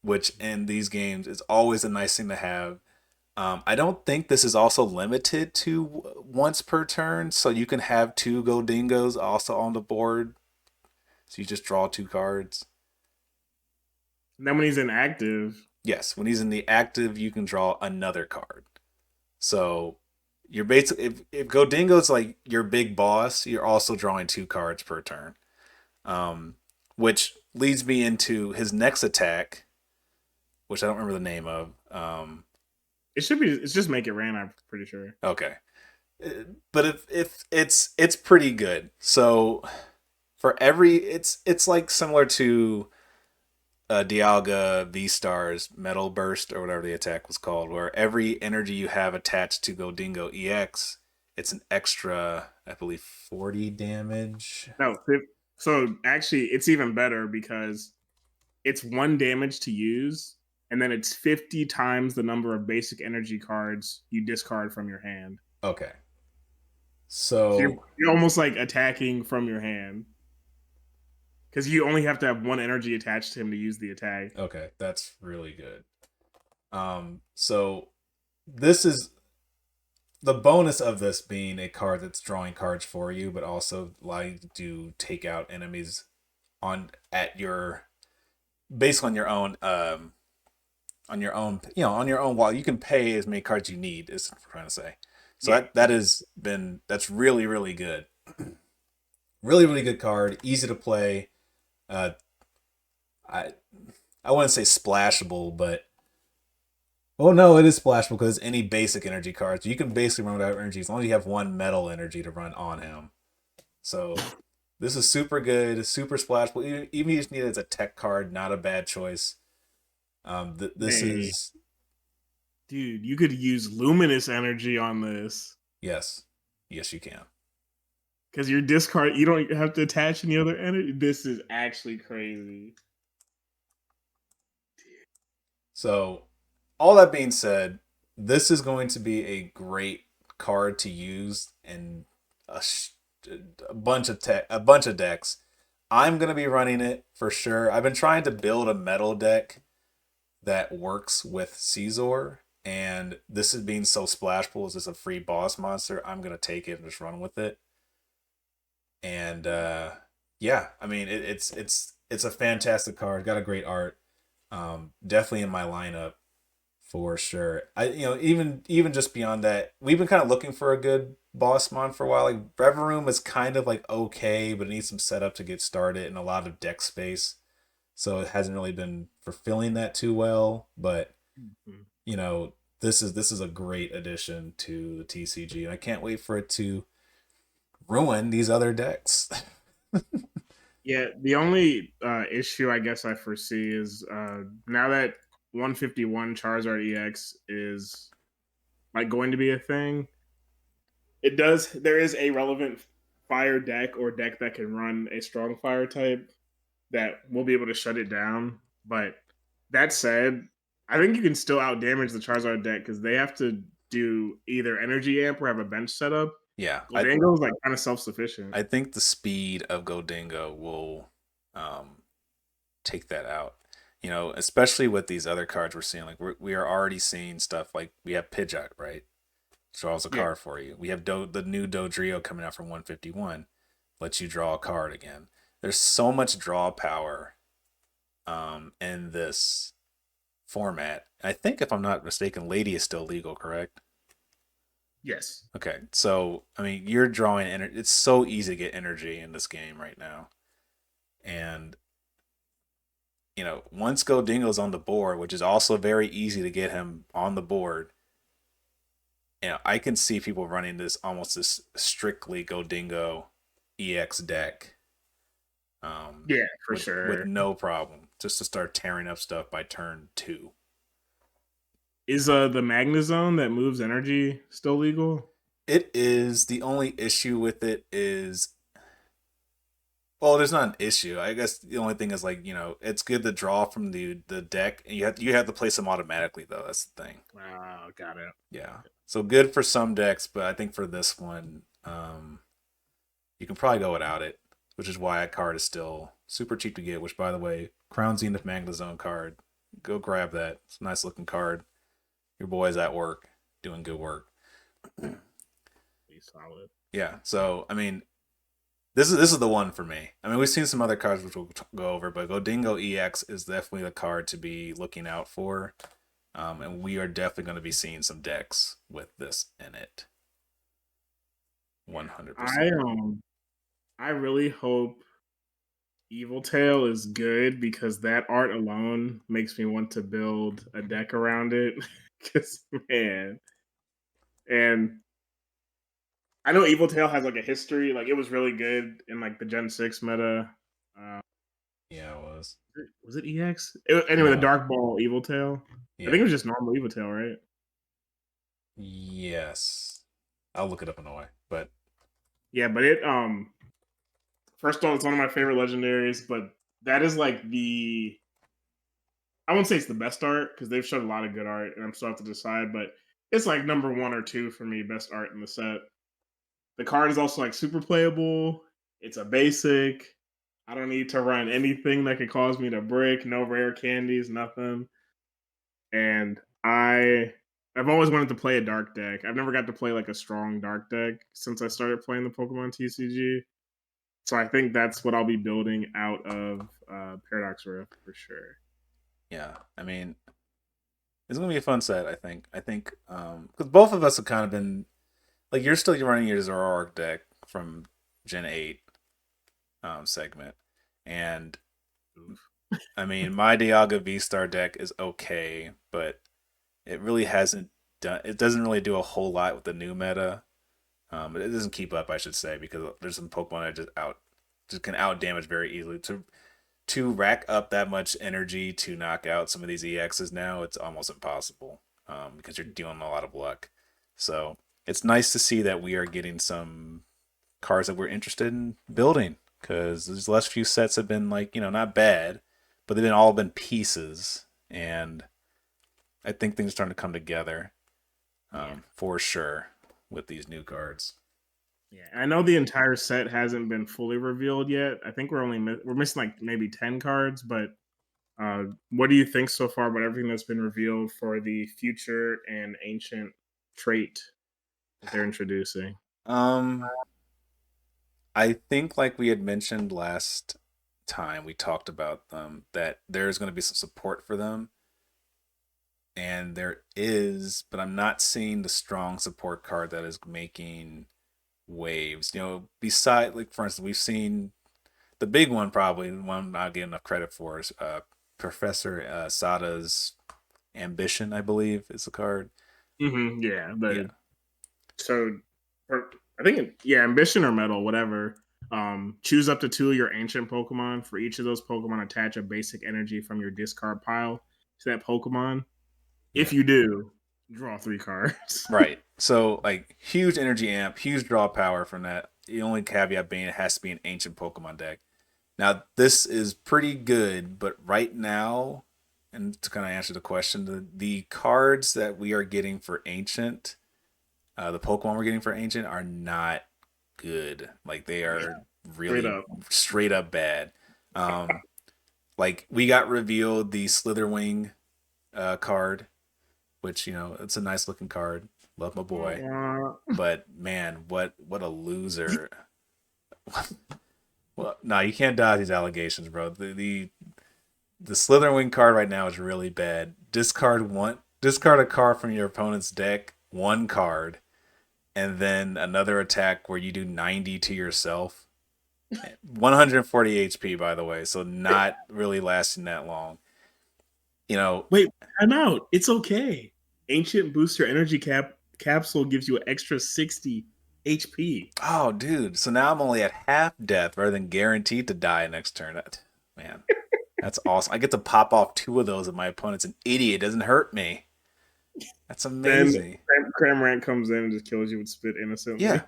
which in these games is always a nice thing to have. I don't think this is also limited to once per turn, so you can have 2 Goldingos also on the board. So you just draw 2 cards. And then when he's inactive, Yes, when he's in the active, you can draw another card. So you're basically if Goldingo's like your big boss, you're also drawing 2 cards per turn. Which leads me into his next attack, which I don't remember the name of. it should be. It's just make it rain. I'm pretty sure. Okay, but if it's pretty good. So for every it's like similar to Dialga V Star's Metal Burst or whatever the attack was called, where every energy you have attached to Goldingo EX, it's an extra, I believe, 40 damage. No, so actually, it's even better because it's 1 damage to use, and then it's 50 times the number of basic energy cards you discard from your hand. Okay, So you're, so you're almost like attacking from your hand because you only have to have 1 energy attached to him to use the attack. okay, that's really good. So this is the bonus of this being a card that's drawing cards for you, but also allowing you to take out enemies on at your based on your own on your own wall. You can pay as many cards you need, is what I'm trying to say. So Yeah, that has been that's really, really good. Really, really good card, easy to play. uh I I wouldn't say splashable, but oh no, it is splashable because any basic energy cards. You can basically run without energy as long as you have one metal energy to run on him. So this is super good, super splashable. Even if you just need it as a tech card, not a bad choice. This man, is dude, you could use luminous energy on this yes, yes you can. because your discard you don't have to attach any other energy. This is actually crazy. So all that being said, this is going to be a great card to use in a, a bunch of decks. I'm gonna be running it for sure. I've been trying to build a metal deck that works with Caesar, and this is being so splashful. Is this a free boss monster? I'm gonna take it and just run with it. And yeah, I mean it's a fantastic card. Got a great art. Definitely in my lineup for sure. Even just beyond that, we've been kind of looking for a good boss mon for a while. Like Reverum is kind of like okay, but it needs some setup to get started and a lot of deck space. So it hasn't really been fulfilling that too well. But Mhm. this is a great addition to the TCG, and I can't wait for it to ruin these other decks. Yeah, the only issue I guess I foresee is now that 151 Charizard EX is like going to be a thing. It does. There is a relevant fire deck or deck that can run a strong fire type that will be able to shut it down. But that said, I think you can still outdamage the Charizard deck because they have to do either energy amp or have a bench setup. Yeah, Goldango is like kind of self sufficient. I think the speed of Godingo will take that out. Especially with these other cards we're seeing. Like we are already seeing stuff like we have Pidgeot, right? Draws a Yeah, card for you. We have the new Dodrio coming out from 151, lets you draw a card again. There's so much draw power in this format. I think if I'm not mistaken, Lady is still legal, correct? yes. Okay, so I mean, you're drawing energy. It's so easy to get energy in this game right now, and once Goldingo's on the board, which is also very easy to get him on the board, I can see people running this almost this strictly Goldingo EX deck, Yeah, for with sure. no problem, just to start tearing up stuff by turn two. Is the Magnezone that moves energy still legal? It is. The only issue with it is, well, there's not an issue. I guess the only thing is like it's good to draw from the deck, and you have to place them automatically though. That's the thing. Wow, got it. Yeah. So good for some decks, but I think for this one, you can probably go without it, which is why that card is still super cheap to get. Which, by the way, Crown Zenith Magnezone card, go grab that. It's a nice looking card. Your boy's at work, doing good work. Be solid. Yeah. So I mean, this is the one for me. I mean, we've seen some other cards which we'll go over, but Godingo EX is definitely the card to be looking out for. And we are definitely going to be seeing some decks with this in it. Yeah. 100%. I really hope Evil Tail is good because that art alone makes me want to build a deck around it. Cause man. And I know Evil Tail has like a history, like it was really good in like the Gen 6 meta. Uh, Yeah, it was. was it EX? Anyway, the No. Dark Ball Evil Tail. I think it Yeah. was just normal Evil Tail, right? Yes. I'll look it up in a way. But Yeah, but it first of all, it's one of my favorite legendaries, but that is like the I won't say it's the best art because they've showed a lot of good art, and I'm still have to decide. But it's like number one or two for me, best art in the set. The card is also like super playable. It's a basic. I don't need to run anything that could cause me to break. No rare candies, nothing. And I've always wanted to play a dark deck. I've never got to play like a strong dark deck since I started playing the Pokemon TCG. So I think that's what I'll be building out of Paradox Rift for sure. yeah, I mean, it's gonna be a fun set. I think because both of us have kind of been like you're running your Zoroark deck from Gen 8 segment, and Oof. I mean my Dialga V Star deck is okay, but it really hasn't done. It doesn't really do a whole lot with the new meta. It doesn't keep up, I should say, because there's some Pokemon that just can out damage very easily. To rack up that much energy to knock out some of these EXs now, it's almost impossible, because you're dealing a lot of luck. So it's nice to see that we are getting some cards that we're interested in building, because these last few sets have been like not bad, but they've been all been pieces, and I think things are starting to come together, Yeah. for sure. with these new cards. Yeah, I know the entire set hasn't been fully revealed yet. I think we're missing like maybe 10 cards, but what do you think so far about everything that's been revealed for the future and ancient trait that they're introducing? Um, I think like we had mentioned last time we talked about them that there's going to be some support for them, and there is, but I'm not seeing the strong support card that is making waves. You know, beside like for instance, we've seen the big one, probably the one I'm not getting enough credit for, is Professor Sada's Ambition, I believe, is the card. Yeah, Yeah, so I think yeah, ambition or metal, whatever. Choose up to 2 of your ancient Pokemon. For each of those Pokemon, attach a basic energy from your discard pile to that Pokemon. If yeah, you do, draw 3 cards. right. So like huge energy amp, huge draw power from that. The only caveat being it has to be an ancient Pokemon deck. Now this is pretty good, but right now, and to kind of answer the question, the cards that we are getting for ancient, the Pokemon we're getting for ancient are not good. Like they are Straight really up. straight up bad. Um, like we got revealed the Slitherwing card, which you know it's a nice looking card. Love my boy, but man, what a loser! Well, no, you can't dodge these allegations, bro. The Slitherwing card right now is really bad. Discard a card from your opponent's deck, one card, and then another attack where you do 90 to yourself. 140 HP, by the way, so not really lasting that long. You know, Wait, I'm out. It's okay. Ancient booster energy capsule gives you an extra 60 HP. oh, dude, so now I'm only at half death rather than guaranteed to die next turn. Man, that's awesome. I get to pop off 2 of those if my opponent's an idiot. It doesn't hurt me. That's Then amazing. Cramorant comes in and just kills you with spit Yeah, innocently.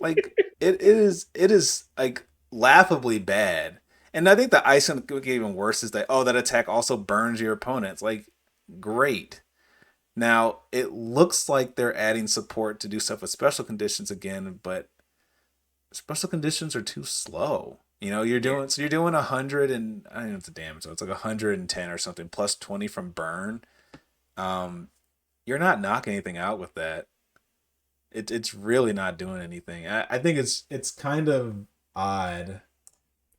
like it is like laughably bad. And I think the icing that get even worse is that that attack also burns your opponents. Like great. Now it looks like they're adding support to do stuff with special conditions again, but special conditions are too slow. You know, Yeah. you're doing 100 and I don't know if it's the damage, so it's like 110 or something plus 20 from burn. Um, you're not knocking anything out with that. It's really not doing anything. I think it's kind of odd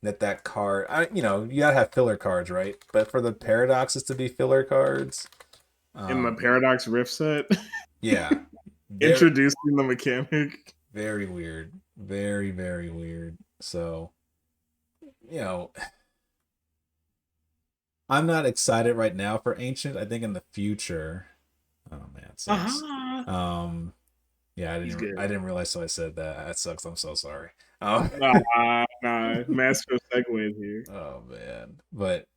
that card. You know, you gotta have filler cards, right? But for the paradoxes to be filler cards, In the um, Paradox Rift set, yeah, very introducing the mechanic. very weird, very weird. So you know, I'm not excited right now for Ancient. I think in the future, oh man, it sucks. Aha. Um, yeah, He's good. I didn't realize so I said that. That sucks. I'm so sorry. Nah, master of segues here. Oh man, but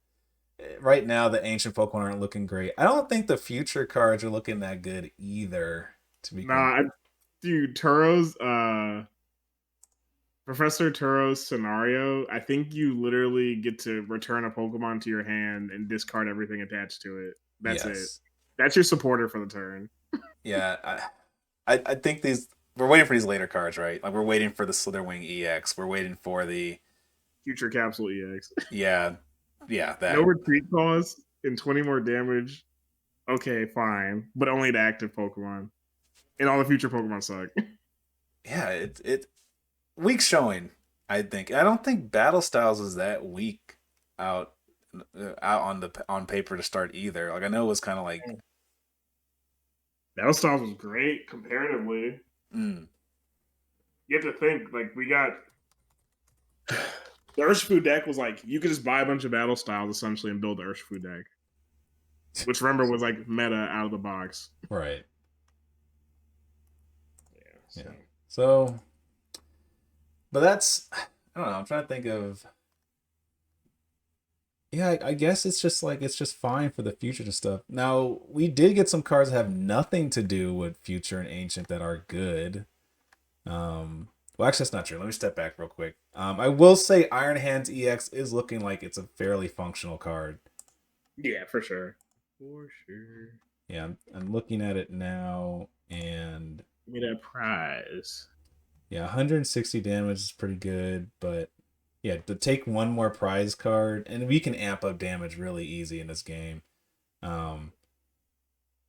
right now the ancient Pokemon aren't looking great. I don't think the future cards are looking that good either. To be Nah, dude, Professor Turo's scenario, I think you literally get to return a Pokemon to your hand and discard everything attached to it. That's it. Yes, That's your supporter for the turn. yeah. I think these we're waiting for these later cards, right? Like we're waiting for the Slitherwing EX. We're waiting for the Future Capsule EX. yeah, yeah No that retreat cost and 20 more damage. Okay, fine. But only to active Pokemon. And all the future Pokemon suck. yeah it weak showing. I think I don't think Battle Styles is that weak out out on paper to start either. Like I know it was kind of like Battle Styles was great comparatively. mm, You have to think, like, we got the Urshifu deck was like you could just buy a bunch of battle styles essentially and build the Urshifu deck, which remember was like meta out of the box. right. Yeah. So Yeah. So, but that's I don't know. I'm trying to think of yeah, I guess it's just like it's just fine for the future and stuff. Now we did get some cards that have nothing to do with future and ancient that are good. Well, actually, that's not true. Let me step back real quick. I will say Iron Hands EX is looking like it's a fairly functional card. yeah, for sure. Yeah, I'm looking at it now, and Give me that prize. Yeah, 160 damage is pretty good, but yeah, to take one more prize card, and we can amp up damage really easy in this game. Um,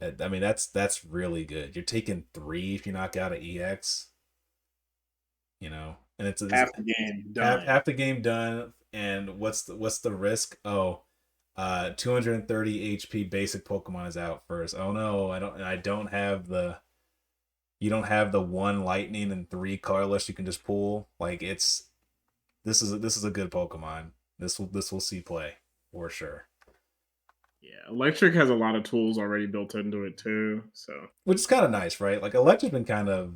I mean that's really good. You're taking three if you knock out an EX, and it's Half the game half done. the game done. And what's the risk? Oh, 230 HP basic Pokemon is out first. Oh no, I don't have the you don't have the one lightning and three colorless you can just pull. Like this is a good Pokemon. This will see play for sure. Yeah, Electric has a lot of tools already built into it too. So Which is kind of nice, right? Like Electra's been kind of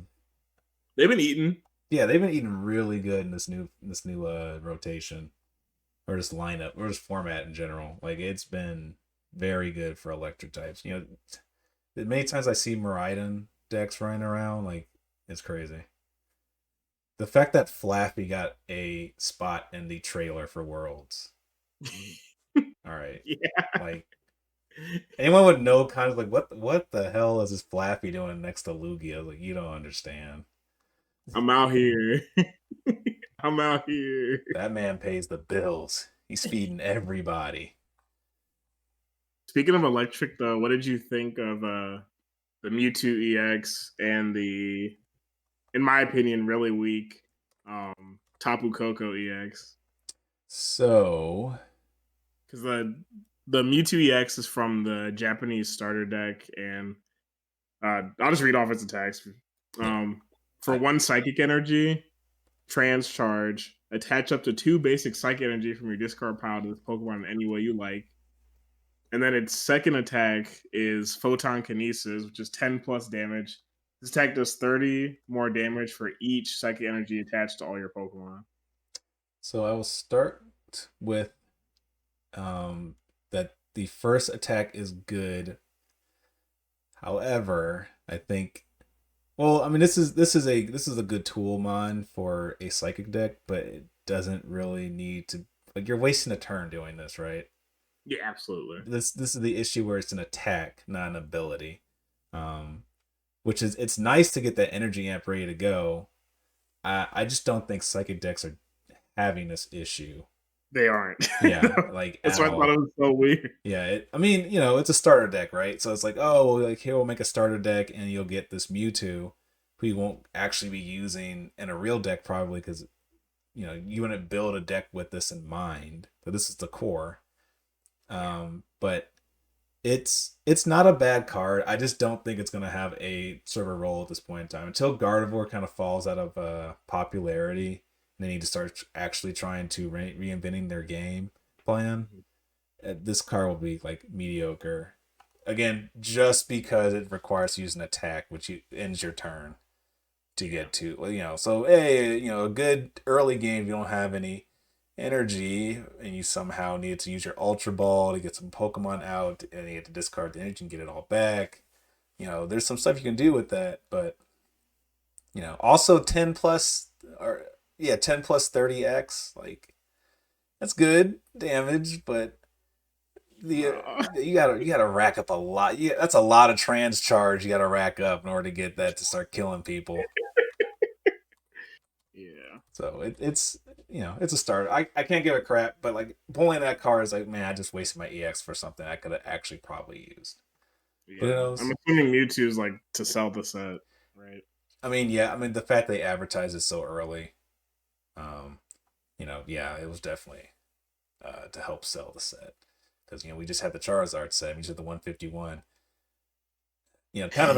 they've been eating. yeah, they've been eating really good in this new rotation or this lineup or this format in general. Like it's been very good for electric types. The many times I see Miraidon decks running around, like it's crazy. The fact that Flappy got a spot in the trailer for Worlds. All right, Yeah, like anyone would know kind of like what the hell is this Flappy doing next to Lugia? Like you don't understand. I'm out here. I'm out here. That man pays the bills. He's feeding everybody. Speaking of Electric, though, what did you think of the Mewtwo EX and the, in my opinion, really weak Tapu Koko EX? So Because the Mewtwo EX is from the Japanese starter deck, and I'll just read off its attacks. yeah, Um, for I, one psychic energy, trans charge, attach up to 2 basic psychic energy from your discard pile to this Pokemon in any way you like. And then its second attack is Photon Kinesis, which is 10 plus damage. This attack does 30 more damage for each psychic energy attached to all your Pokemon. so I will start with that the first attack is good. However, I think well, I mean this is a good tool mon for a psychic deck, but it doesn't really need to like you're wasting a turn doing this, right? Yeah, absolutely. This is the issue where it's an attack, not an ability. Um which is it's nice to get that energy amp ready to go. I just don't think psychic decks are having this issue. They aren't. Yeah, like That's at why I thought all. it was so weird. Yeah, I mean, it's a starter deck, right? So it's like, oh, well, like here we'll make a starter deck, and you'll get this Mewtwo, who you won't actually be using in a real deck probably because you wouldn't build a deck with this in mind. But this is the core. But it's not a bad card. I just don't think it's gonna have a sort of a role at this point in time until Gardevoir kind of falls out of popularity. And they need to start actually trying to reinventing their game plan. This card will be like mediocre. Again, just because it requires to use an attack, which ends your turn to Yeah. get to. So hey, a good early game, you don't have any energy, and you somehow need to use your Ultra Ball to get some Pokemon out, and you have to discard the energy and get it all back. There's some stuff you can do with that, but also 10 plus or yeah, 10 plus 30x, like that's good damage, but the you gotta rack up a lot. Yeah, that's a lot of trans charge you gotta rack up in order to get that to start killing people. Yeah. So it's a start. I can't give a crap, but like pulling that card is like, man, I just wasted my EX for something I could have actually probably used. But who Yeah. I'm knows? assuming Mewtwo is like to sell the set, right? I mean, yeah, I mean the fact they advertised it so early, um, yeah, it was definitely to help sell the set because we just had the Charizard set, we just had the 151. Yeah. Kind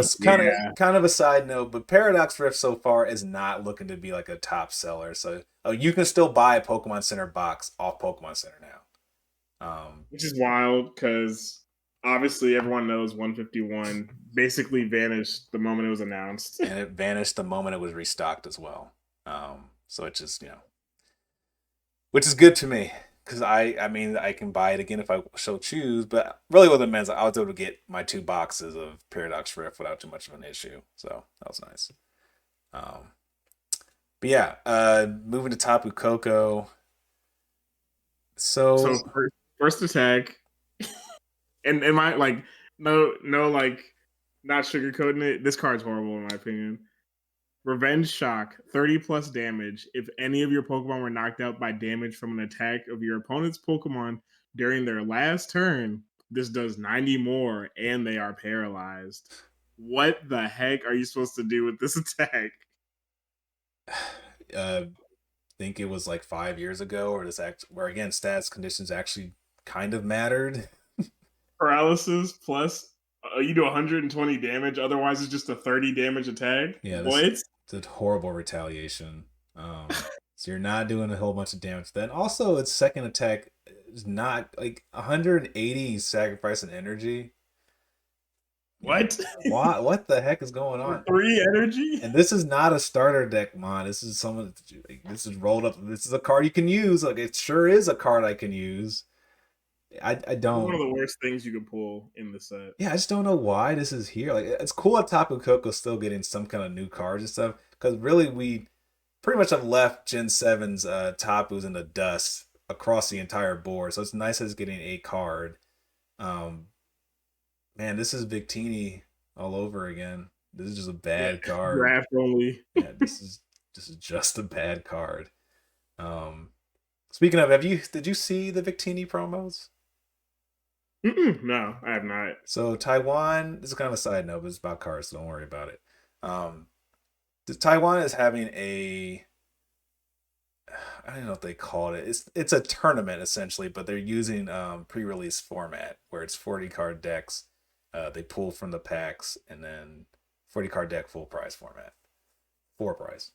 of a side note, but Paradox Rift so far is not looking to be like a top seller. So you can still buy a Pokemon Center box off Pokemon Center now. Which is wild because obviously everyone knows 151 basically vanished the moment it was announced. And it vanished the moment it was restocked as well. So it just which is good to me because I mean I can buy it again if I so choose. But really, what it meant is I was able to get my 2 boxes of Paradox Rift without too much of an issue. So that was nice. Um, but yeah, moving to Tapu Koko. So So first attack, and my like no like not sugarcoating it. This card's horrible in my opinion. Revenge Shock, 30 plus damage. If any of your Pokemon were knocked out by damage from an attack of your opponent's Pokemon during their last turn, this does 90 more and they are paralyzed. What the heck are you supposed to do with this attack? uh think it was like 5 years ago, or this act where again stats conditions actually kind of mattered. Paralysis plus you do 120 damage, otherwise it's just a 30 damage attack. Yeah, this What? is a horrible retaliation. So you're not doing a whole bunch of damage. Then also its second attack is not like 180 sacrifice and energy. You know, What? what the heck is going For on? 3 energy? And this is not a starter deck mod. This is someone. Like, this is rolled up. This is a card you can use. Like it sure is a card I can use. I One don't. of the worst things you could pull in the set. Yeah, I just don't know why this is here. Like it's cool that Tapu Koko's still getting some kind of new cards and stuff. Because really, we pretty much have left Gen 7's Tapu's in the dust across the entire board. So it's nice that it's getting a card. Um, man, this is Victini all over again. This is just a Yeah, bad card. draft only. Yeah, this is just a bad card. Um, speaking of, did you see the Victini promos? No, I have not. So Taiwan, this is kind of a side note, but it's about cards, so don't worry about it. Um, Taiwan is having a I don't know what they call it. It's a tournament essentially, but they're using pre-release format where it's 40 card decks. They pull from the packs and then 40 card deck full price format, four price.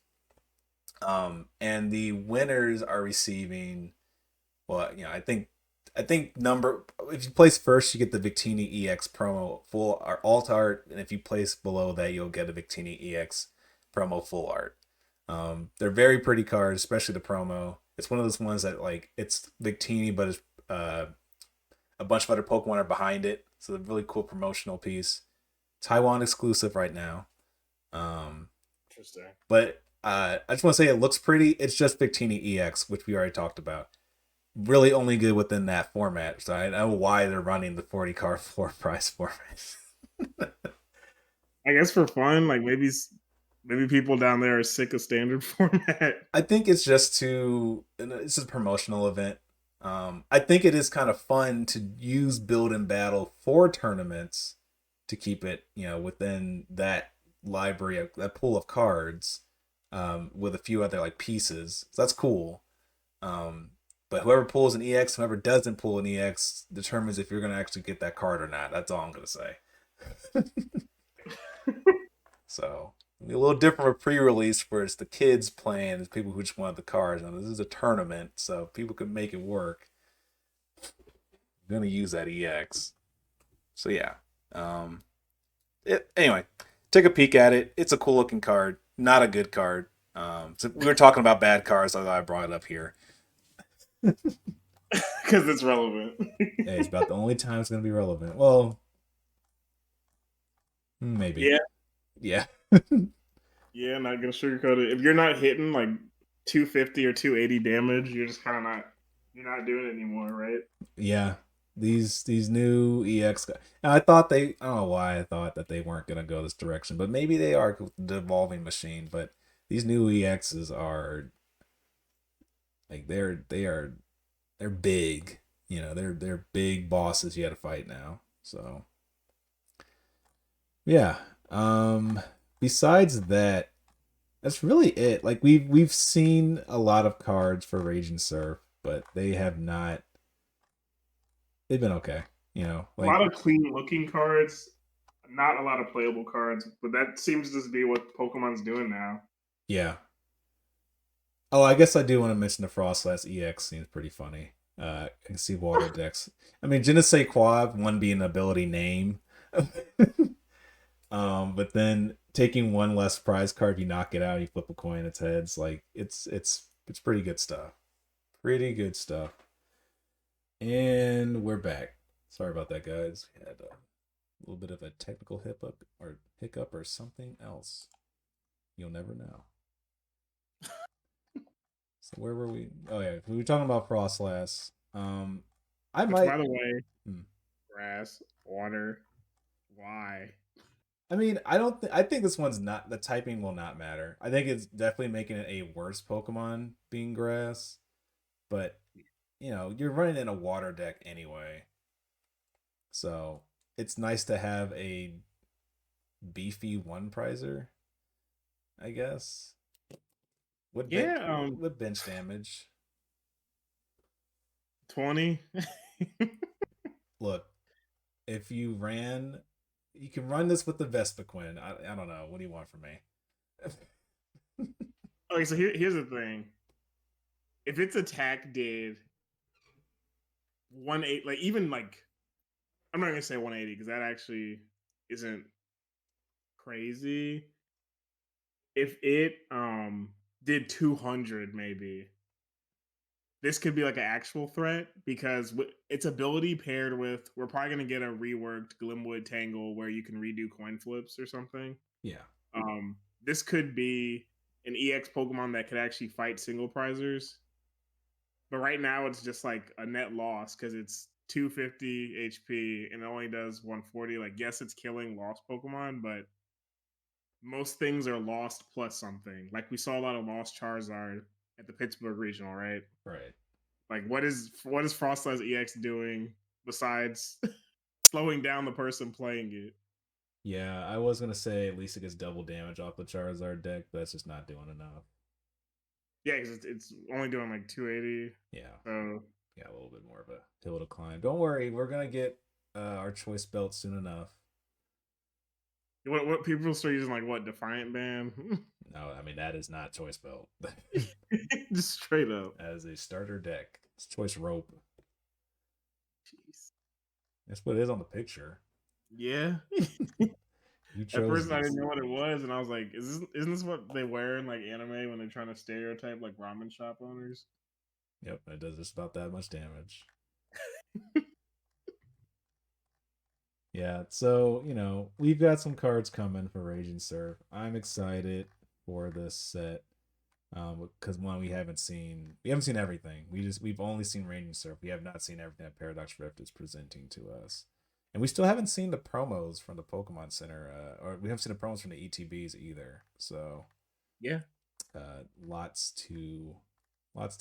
And the winners are receiving. Well, I think number if you place first, you get the Victini EX promo full alt art, and if you place below that, you'll get a Victini EX promo full art. They're very pretty cards, especially the promo. It's one of those ones that like it's Victini, but it's a bunch of other Pokemon are behind it. So a really cool promotional piece. Taiwan exclusive right now. Um, Interesting. but I just want to say it looks pretty. It's just Victini EX, which we already talked about. Really only good within that format. So I don't know why they're running the 40 card floor price format. I guess for fun, like maybe people down there are sick of standard format. I think it's just it's a promotional event. I think it is kind of fun to use build and battle for tournaments to keep it, within that library, that pool of cards, with a few other like pieces. So that's cool. Um, but whoever pulls an EX, whoever doesn't pull an EX, determines if you're going to actually get that card or not. That's all I'm going to say. So a little different with pre-release where it's the kids playing, it's people who just want the cards. Now this is a tournament, so people can make it work. I'm gonna use that EX. So yeah. Anyway, take a peek at it. It's a cool looking card. Not a good card. So we were talking about bad cards, so I brought it up here. Because it's relevant. Hey, it's about the only time it's gonna be relevant. Well, maybe. Yeah, Yeah. yeah, not gonna sugarcoat it. If you're not hitting like 250 or 280 damage, you're just kind of not you're not doing it anymore, right? Yeah, these new EX guys. And I don't know why I thought that they weren't gonna go this direction, but maybe they are with the evolving machine. But these new EXs are like they're big. They're big bosses you got to fight now. So yeah. Besides that, that's really it. Like we've seen a lot of cards for Rage and Surf, but they have not. They've been okay. A lot Like of clean looking cards, not a lot of playable cards, but that seems to be what Pokemon's doing now. yeah. Oh, I guess I do want to mention the Frostlass EX seems pretty funny. I can see water decks. I mean, Je ne sais quoi, one being an ability name. But then taking one less prize card, you knock it out, you flip a coin, its heads. Like it's pretty good stuff. Pretty good stuff. And we're back. Sorry about that, guys. We had a little bit of a technical hiccup or something else. You'll never know. So where were we? Oh yeah, we were talking about Frostlass. I Which, might. by the way, Hmm. grass, water, why? I mean, I don't. I think this one's not. The typing will not matter. I think it's definitely making it a worse Pokemon being grass. But you're running in a water deck anyway, so it's nice to have a beefy one prizer. I guess with bench Yeah, with bench damage. 20. Look, if you can run this with the Vespiquen. I don't know. What do you want from me? Okay, so here's the thing. If its attack did 180, like even like I'm not gonna say 180 because that actually isn't crazy. If it did 200 maybe, this could be like an actual threat because its ability paired with, we're probably going to get a reworked Glimwood Tangle where you can redo coin flips or something. Yeah, This could be an EX Pokemon that could actually fight single prizers. But right now it's just like a net loss because it's 250 HP and it only does 140. Like, yes, it's killing lost Pokemon, but most things are lost plus something. Like we saw a lot of lost Charizard at the Pittsburgh regional, right? right. Like what is Frostla's EX doing besides slowing down the person playing it? Yeah, I was gonna say at least it gets double damage off the Charizard deck, but that's just not doing enough. Yeah, because it's only doing like 280. Yeah, So yeah, a little bit more of a hill to climb. Don't worry, we're gonna get our choice belt soon enough. what people start using, like what, Defiant Band? No, I mean that is not choice belt. Just straight up. As a starter deck, it's choice rope. Jeez. That's what it is on the picture. Yeah. You At chose first I didn't this. know what it was, and I was like, isn't this what they wear in like anime when they're trying to stereotype like ramen shop owners? Yep, it does just about that much damage. Yeah, so we've got some cards coming for Raging Surf. I'm excited for this set. Because one, we haven't seen everything. We've only seen Raging Surf. We have not seen everything that Paradox Rift is presenting to us, and we still haven't seen the promos from the Pokemon Center, or we haven't seen the promos from the ETBs either. So, Yeah. lots to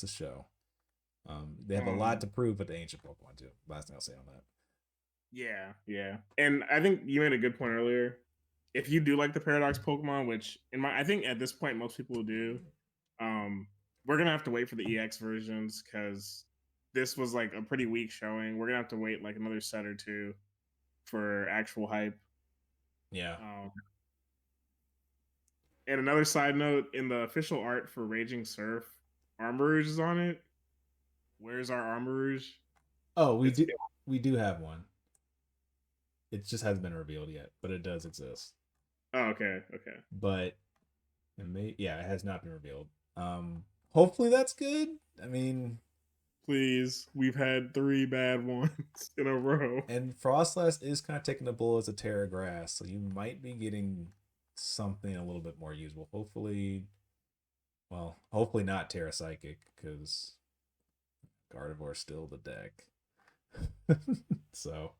show. They have a lot Um. to prove with the ancient Pokemon too. Last thing I'll say on that. Yeah. Yeah. And I think you made a good point earlier. If you do like the Paradox Pokemon, which I think at this point most people do, um, we're gonna have to wait for the EX versions because this was like a pretty weak showing. We're gonna have to wait like another set or two for actual hype. Yeah. Um, and another side note, in the official art for Raging Surf, Armourouge is on it. Where's our Armourouge? Oh, we It's do. We do have one. It just hasn't been revealed yet, but it does exist. oh, okay, okay. But yeah, it has not been revealed. Hopefully that's good. I mean, Please, we've had three bad ones in a row. and Frostlast is kind of taking the bull as a Terra Grass, so you might be getting something a little bit more usable. Hopefully not Terra Psychic, because Gardevoir's still the deck. So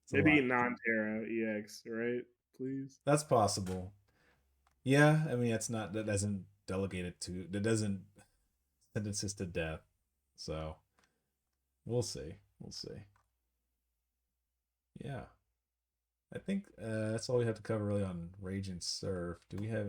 it's a Maybe lot. non-Terra EX, right? Please. That's possible. Yeah, I mean that doesn't sentences to death. So we'll see. We'll see. Yeah. I think that's all we have to cover really on Rage and Surf. Do we have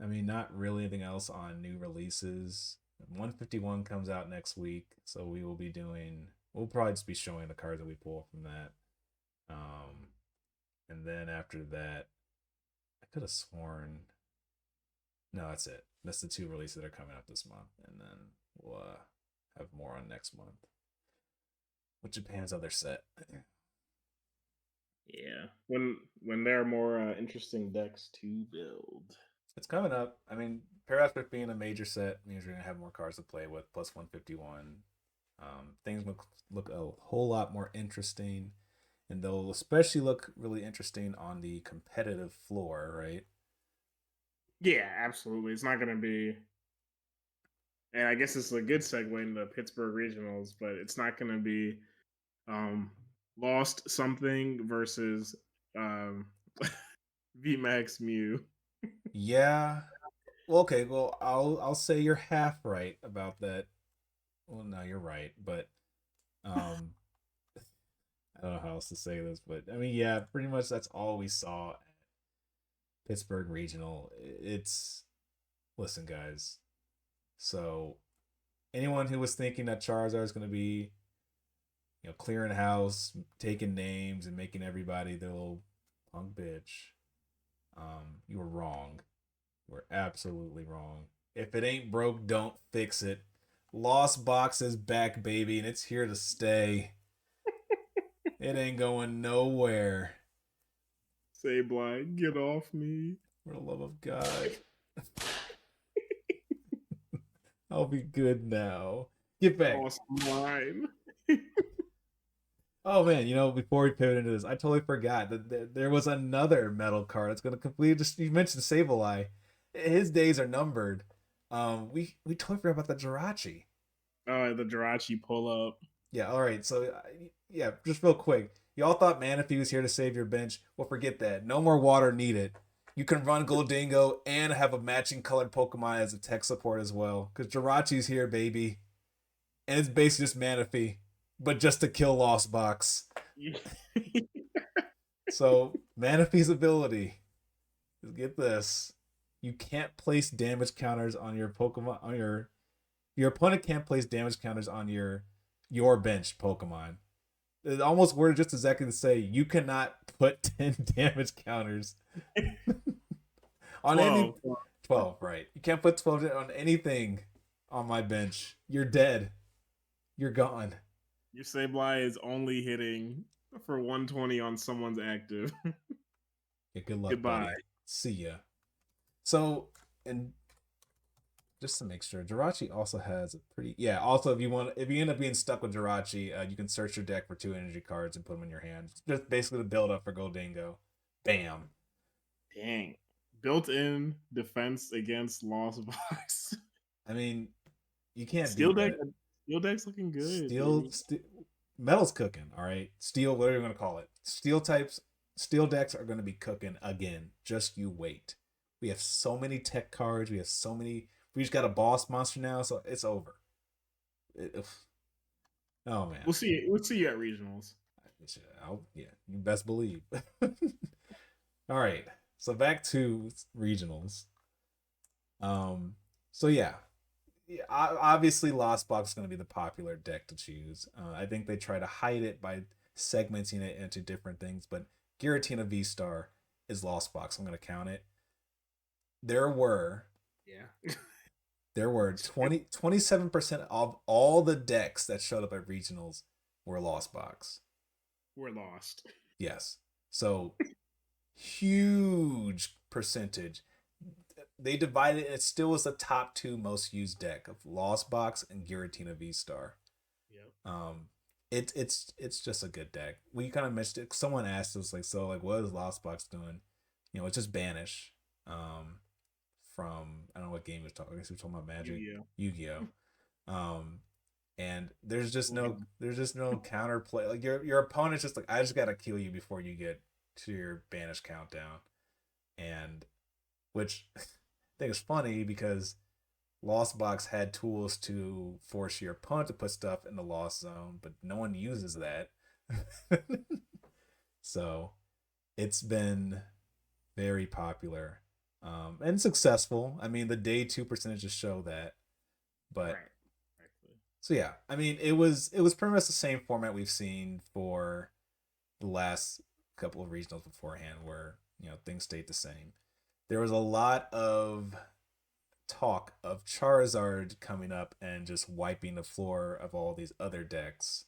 I mean, not really anything else on new releases. 151 comes out next week, so we'll probably just be showing the cards that we pull from that. Um and then after that, I could have sworn no, that's it. That's the two releases that are coming out this month, and then we'll have more on next month with Japan's other set. Yeah. When there are more interesting decks to build. It's coming up. I mean, Paraspect being a major set means we're gonna have more cards to play with. Plus 151. Things look a whole lot more interesting, and they'll especially look really interesting on the competitive floor, right? Yeah, absolutely. It's not going to be, and I guess it's a good segue into Pittsburgh regionals, but it's not going to be um, lost something versus um, VMAX Mew. Yeah. Well, okay. Well, I'll say you're half right about that. Well, no, you're right, but um, I don't know how else to say this, but I mean, yeah, pretty much that's all we saw at Pittsburgh Regional. It's listen, guys. So anyone who was thinking that Charizard is going to be, clearing house, taking names, and making everybody their little punk bitch, you were wrong. You were absolutely wrong. If it ain't broke, don't fix it. Lost Box is back, baby, and it's here to stay. It ain't going nowhere. Sableye, get off me. For the love of God. I'll be good now. Get back. Lost mine. Oh man, before we pivot into this, I totally forgot that there was another metal card that's going to completely just. You mentioned Sableye. His days are numbered. We totally forgot about the Jirachi. The Jirachi pull up. Yeah, all right. So, yeah, just real quick. Y'all thought Manaphy was here to save your bench. Well, forget that. No more water needed. You can run Goldingo and have a matching colored Pokemon as a tech support as well. Because Jirachi's here, baby. And it's basically just Manaphy, but just to kill Lost Box. So, Manaphy's ability is get this. You can't place damage counters on your Pokemon, on your opponent can't place damage counters on your bench Pokemon. It's almost worded just exactly to say you cannot put 10 damage counters on 12. any 12, right? You can't put 12 on anything on my bench. You're dead. You're gone. Your Sableye is only hitting for 120 on someone's active. Yeah, good luck, Goodbye. buddy. See ya. So, and just to make sure, Jirachi also has a pretty Also, if you end up being stuck with Jirachi, you can search your deck for 2 energy cards and put them in your hand. Just basically the build up for Goldingo. Bam. Dang. Built-in defense against Lost Box. I mean, you can't Steel beat deck. that. Steel deck's looking good, Steel, dude. st- Metal's cooking. All right, steel. Whatever you want to call it. Steel decks are going to be cooking again. Just you wait. We have so many tech cards. We have so many. We just got a boss monster now, so it's over. Oh man. We'll see. We'll see you at regionals. Yeah, you best believe. All right, so back to regionals. Um, so yeah, obviously Lost Box is going to be the popular deck to choose. I think they try to hide it by segmenting it into different things, but Giratina V Star is Lost Box. I'm going to count it. There were Yeah. there were 27% of all the decks that showed up at regionals were Lost Box. We're lost. Yes. So huge percentage. They divided it. It still was the top 2 most used deck of Lost Box and Giratina V Star. Yep. It's just a good deck. We kind of mentioned it. Someone asked us like what is Lost Box doing? It's just banish. From I don't know what game we're talking. I guess we're talking about Magic, Yu-Gi-Oh. And there's just no counterplay. Like your opponent's just like I just gotta kill you before you get to your banish countdown, and which I think is funny because Lost Box had tools to force your opponent to put stuff in the lost zone, but no one uses that. So it's been very popular and successful. I mean, the day 2 percentages show that. But Right. so yeah, I mean, it was pretty much the same format we've seen for the last couple of regionals beforehand, where things stayed the same. There was a lot of talk of Charizard coming up and just wiping the floor of all these other decks.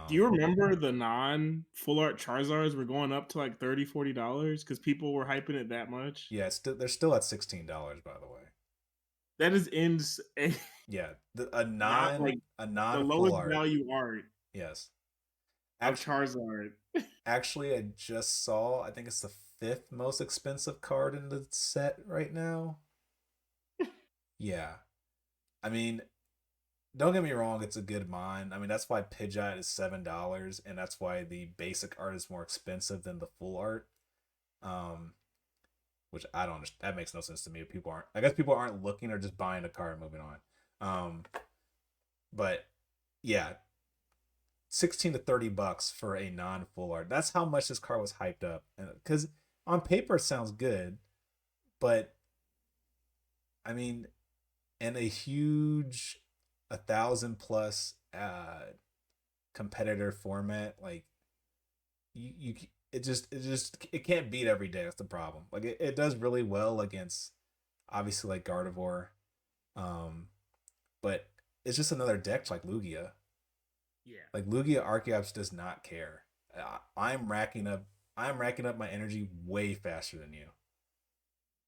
Do you remember the non-full art Charizards were going up to like $30-$40 because people were hyping it that much? Yeah, they're still at $16, by the way. That is insane. Yeah, Not like a the non full lowest art. value art Yes, of actually, Charizard. actually, I just saw. I think it's the 5th most expensive card in the set right now. Yeah, I mean, don't get me wrong, it's a good mod. I mean, that's why Pidgeot is $7, and that's why the basic art is more expensive than the full art. Um, which I don't. That makes no sense to me. People aren't. I guess people aren't looking or just buying the card and moving on. Um, but yeah, 16 to $30 for a non full art. That's how much this card was hyped up. Because on paper it sounds good, but I mean, in a huge 1,000 plus competitor format, like you it can't beat every day. That's the problem. Like it does really well against obviously like Gardevoir, um, but it's just another deck like Lugia. Yeah. Like Lugia Archeops does not care. I'm racking up my energy way faster than you,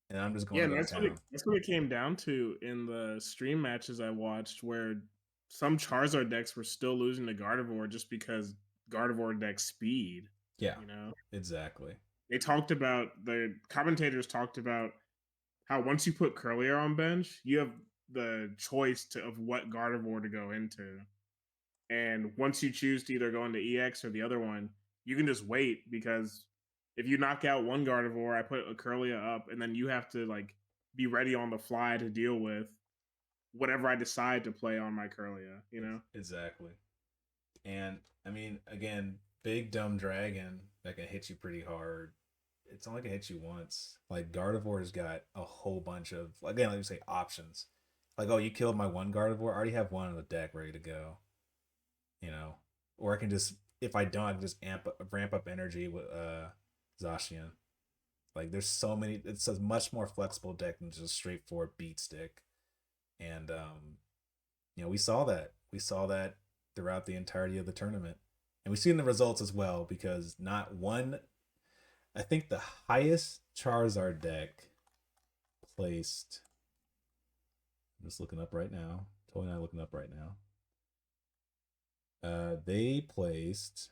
and I'm just going Yeah, to and go to town. that's what it came down to in the stream matches I watched, where some Charizard decks were still losing to Gardevoir just because Gardevoir deck speed. Yeah, You know, exactly. the commentators talked about how once you put Curlier on bench, you have the choice of what Gardevoir to go into, and once you choose to either go into EX or the other one, you can just wait because if you knock out one Gardevoir, I put a Curlia up, and then you have to like be ready on the fly to deal with whatever I decide to play on my Curlia. You know? Exactly. And I mean, again, big dumb dragon that can hit you pretty hard. It's only gonna hit you once. Like Gardevoir's got a whole bunch of again, like you say, options. Like, oh, you killed my one Gardevoir. I already have one on the deck ready to go. You know, or I can just if I don't, I can just ramp up energy with Zacian. Like, there's so many. It's a much more flexible deck than just a straightforward beat stick. And we saw that. We saw that throughout the entirety of the tournament. And we've seen the results as well because not one, I think the highest Charizard deck placed, I'm just looking up right now. Totally not looking up right now. They placed,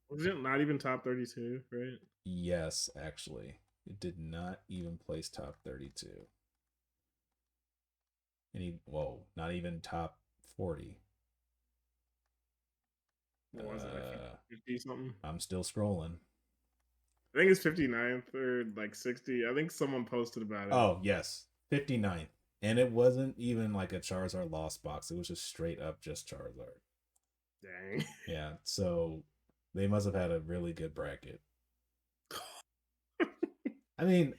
Was it not even top 32? Right? yes, actually. It did not even place top 32. Whoa, not even top 40. What was it like Uh, 50 something? I'm still scrolling. I think it's 59th or like 60. I think someone posted about it. Oh, yes. 59th. And it wasn't even like a Charizard lost box. It was just straight up just Charizard. Dang. Yeah. So they must have had a really good bracket. I mean,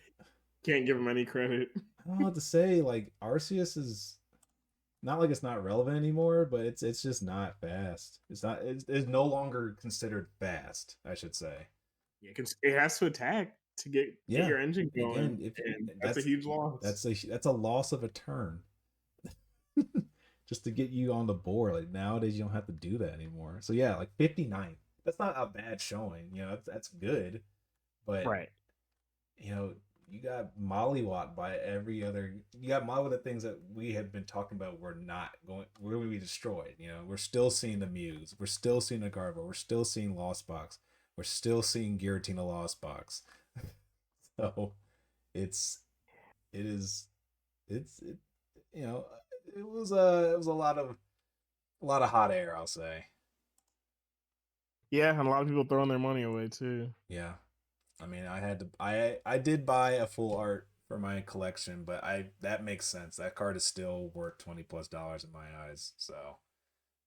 Can't give him any credit. I don't know what to say. Like Arceus is not like it's not relevant anymore, but it's just not fast. It's no longer considered fast, I should say. Yeah, it has to attack to get Yeah. your engine Again, going, if and that's a that's huge loss. that's a loss of a turn. Just to get you on the board. Like nowadays, you don't have to do that anymore. So yeah, like 59. That's not a bad showing. That's good. But Right. you got mollywop by every other. You got molly the things that we had been talking about. We're not going. We're going to be destroyed. We're still seeing the Muse. We're still seeing the Garbo. We're still seeing Lost Box. We're still seeing Giratina Lost Box. So it's it is it's it, you know it was a lot of hot air, I'll say. Yeah, and a lot of people throwing their money away too. Yeah. I mean, I did buy a full art for my collection, but I that makes sense. That card is still worth $20+ in my eyes. So,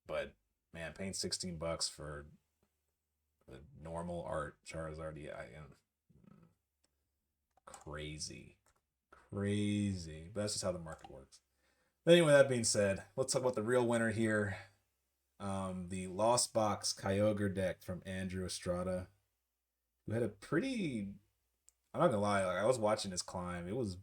but man, paying $16 for the normal art Charizard, yeah, I am crazy. Crazy. But that's just how the market works. Anyway, that being said, let's talk about the real winner here. The Lost Box Kyogre deck from Andrew Estrada, who had a pretty. I'm not gonna lie, like I was watching this climb. It was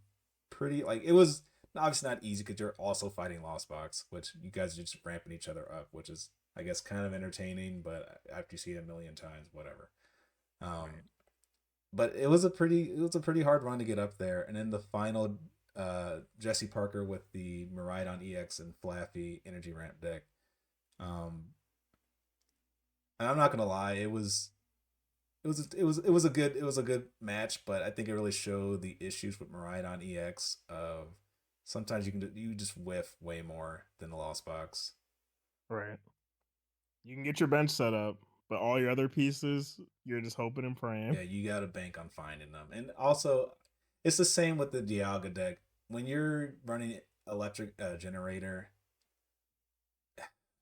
pretty like it was obviously not easy because you're also fighting Lost Box, which you guys are just ramping each other up, which is I guess kind of entertaining, but after you see it a million times, whatever. Right. Um, but it was a pretty hard run to get up there, and then the final Jesse Parker with the Miraidon EX and Flaffy Energy Ramp deck. Um, and I'm not gonna lie, it was a good match, but I think it really showed the issues with Miraidon EX of sometimes you just whiff way more than the lost box. Right. You can get your bench set up, but all your other pieces, you're just hoping and praying. Yeah, you got to bank on finding them. And also, it's the same with the Dialga deck. When you're running electric generator,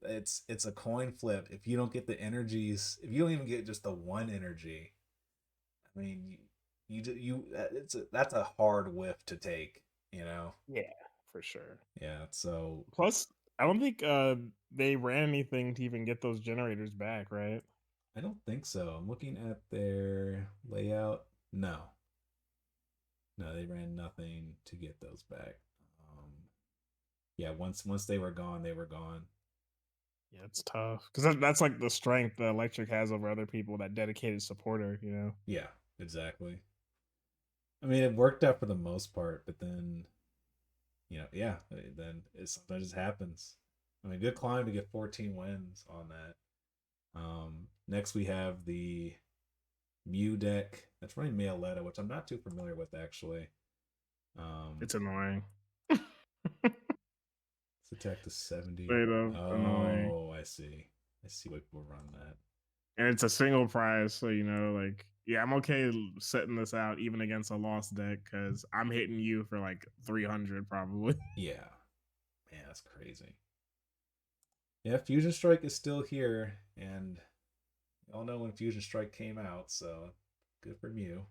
it's a coin flip. If you don't get the energies, if you don't even get just the one energy, I mean, that's a hard whiff to take. You know? Yeah, for sure. Yeah. So Plus, I don't think they ran anything to even get those generators back, right? I don't think so. I'm looking at their layout. No, no, they ran nothing to get those back. Yeah, once they were gone, they were gone. Yeah, it's tough because that's like the strength that Electric has over other people. That dedicated supporter, you know. Yeah, exactly. I mean, it worked out for the most part, but then yeah, then it sometimes just happens. I mean, good climb to get 14 wins on that. Next we have the Mew deck that's running Mayaletta, which I'm not too familiar with actually. Um, It's annoying. let's attack the 70. Straight up annoying. Oh, I see. I see why people run that. And it's a single prize, so you know, like, yeah, I'm okay setting this out even against a lost deck because I'm hitting you for like 300 probably. Yeah, man, that's crazy. Yeah, Fusion Strike is still here, and we all know when Fusion Strike came out, so good for Mew.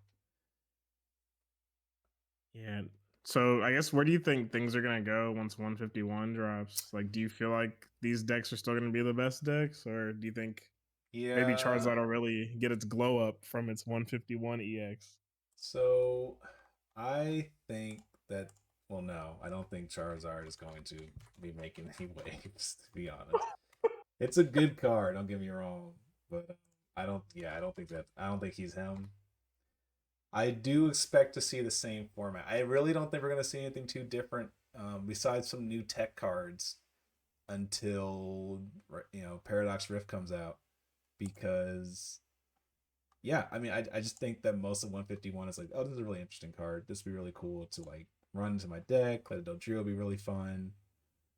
Yeah. So I guess where do you think things are gonna go once 151 drops? Like, do you feel like these decks are still gonna be the best decks, or do you think maybe Yeah, Charizard will really get its glow up from its 151 EX? so I think that, well, no, I don't think Charizard is going to be making any waves, to be honest. It's a good card, don't get me wrong, but I don't think he's him. I do expect to see the same format. I really don't think we're going to see anything too different, besides some new tech cards until Paradox Rift comes out, because yeah, I mean, I just think that most of 151 is like, oh, this is a really interesting card. This would be really cool to like run into my deck. Let a Dodrio would be really fun.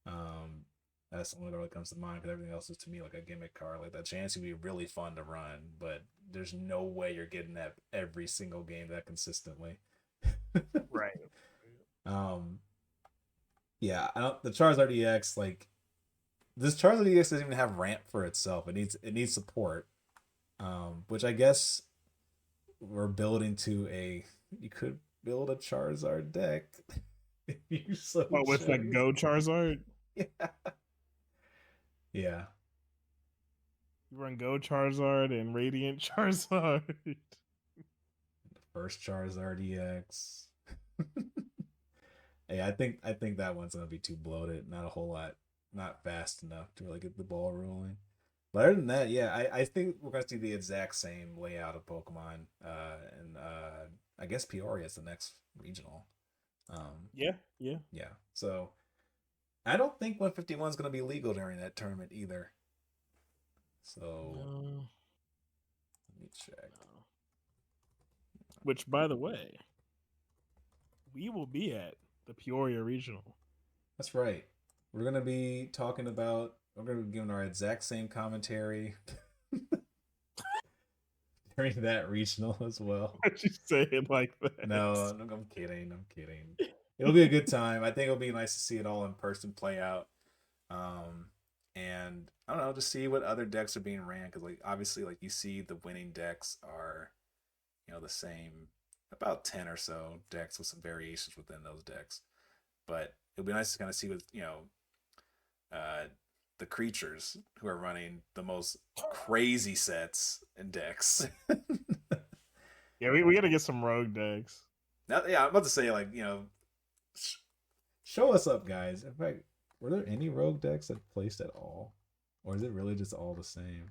Um, that's the only card that comes to mind, because everything else is to me like a gimmick card. Like that chance would be really fun to run, but there's no way you're getting that every single game that consistently. Right. um, yeah, the Charizard EX, like this Charizard EX doesn't even have ramp for itself. It needs support. Which I guess we're building to a, you could build a Charizard deck if you so But with like chose. Go Charizard, Yeah. Yeah. you run Go Charizard and Radiant Charizard. First Charizard EX. Hey, I think that one's gonna be too bloated. Not a whole lot, not fast enough to really get the ball rolling. But other than that, yeah, I think we're gonna see the exact same layout of Pokemon. And I guess Peoria is the next regional. Um, Yeah, yeah. yeah. So I don't think 151 is gonna be legal during that tournament either. So No, let me check. no. Which, by the way, we will be at the Peoria Regional. That's right. We're gonna be giving our exact same commentary during that regional as well. Why'd you say it like No, that? I'm kidding. I'm kidding. It'll be a good time. I think it'll be nice to see it all in person play out. Um, and I don't know, just see what other decks are being ran, because like obviously, like you see the winning decks are the same, about 10 or so decks with some variations within those decks. But it'll be nice to kind of see what uh, the creatures who are running the most crazy sets and decks. Yeah, we got to get some rogue decks. Now, yeah, I'm about to say, like, show us up, guys. In fact, were there any rogue decks that placed at all, or is it really just all the same?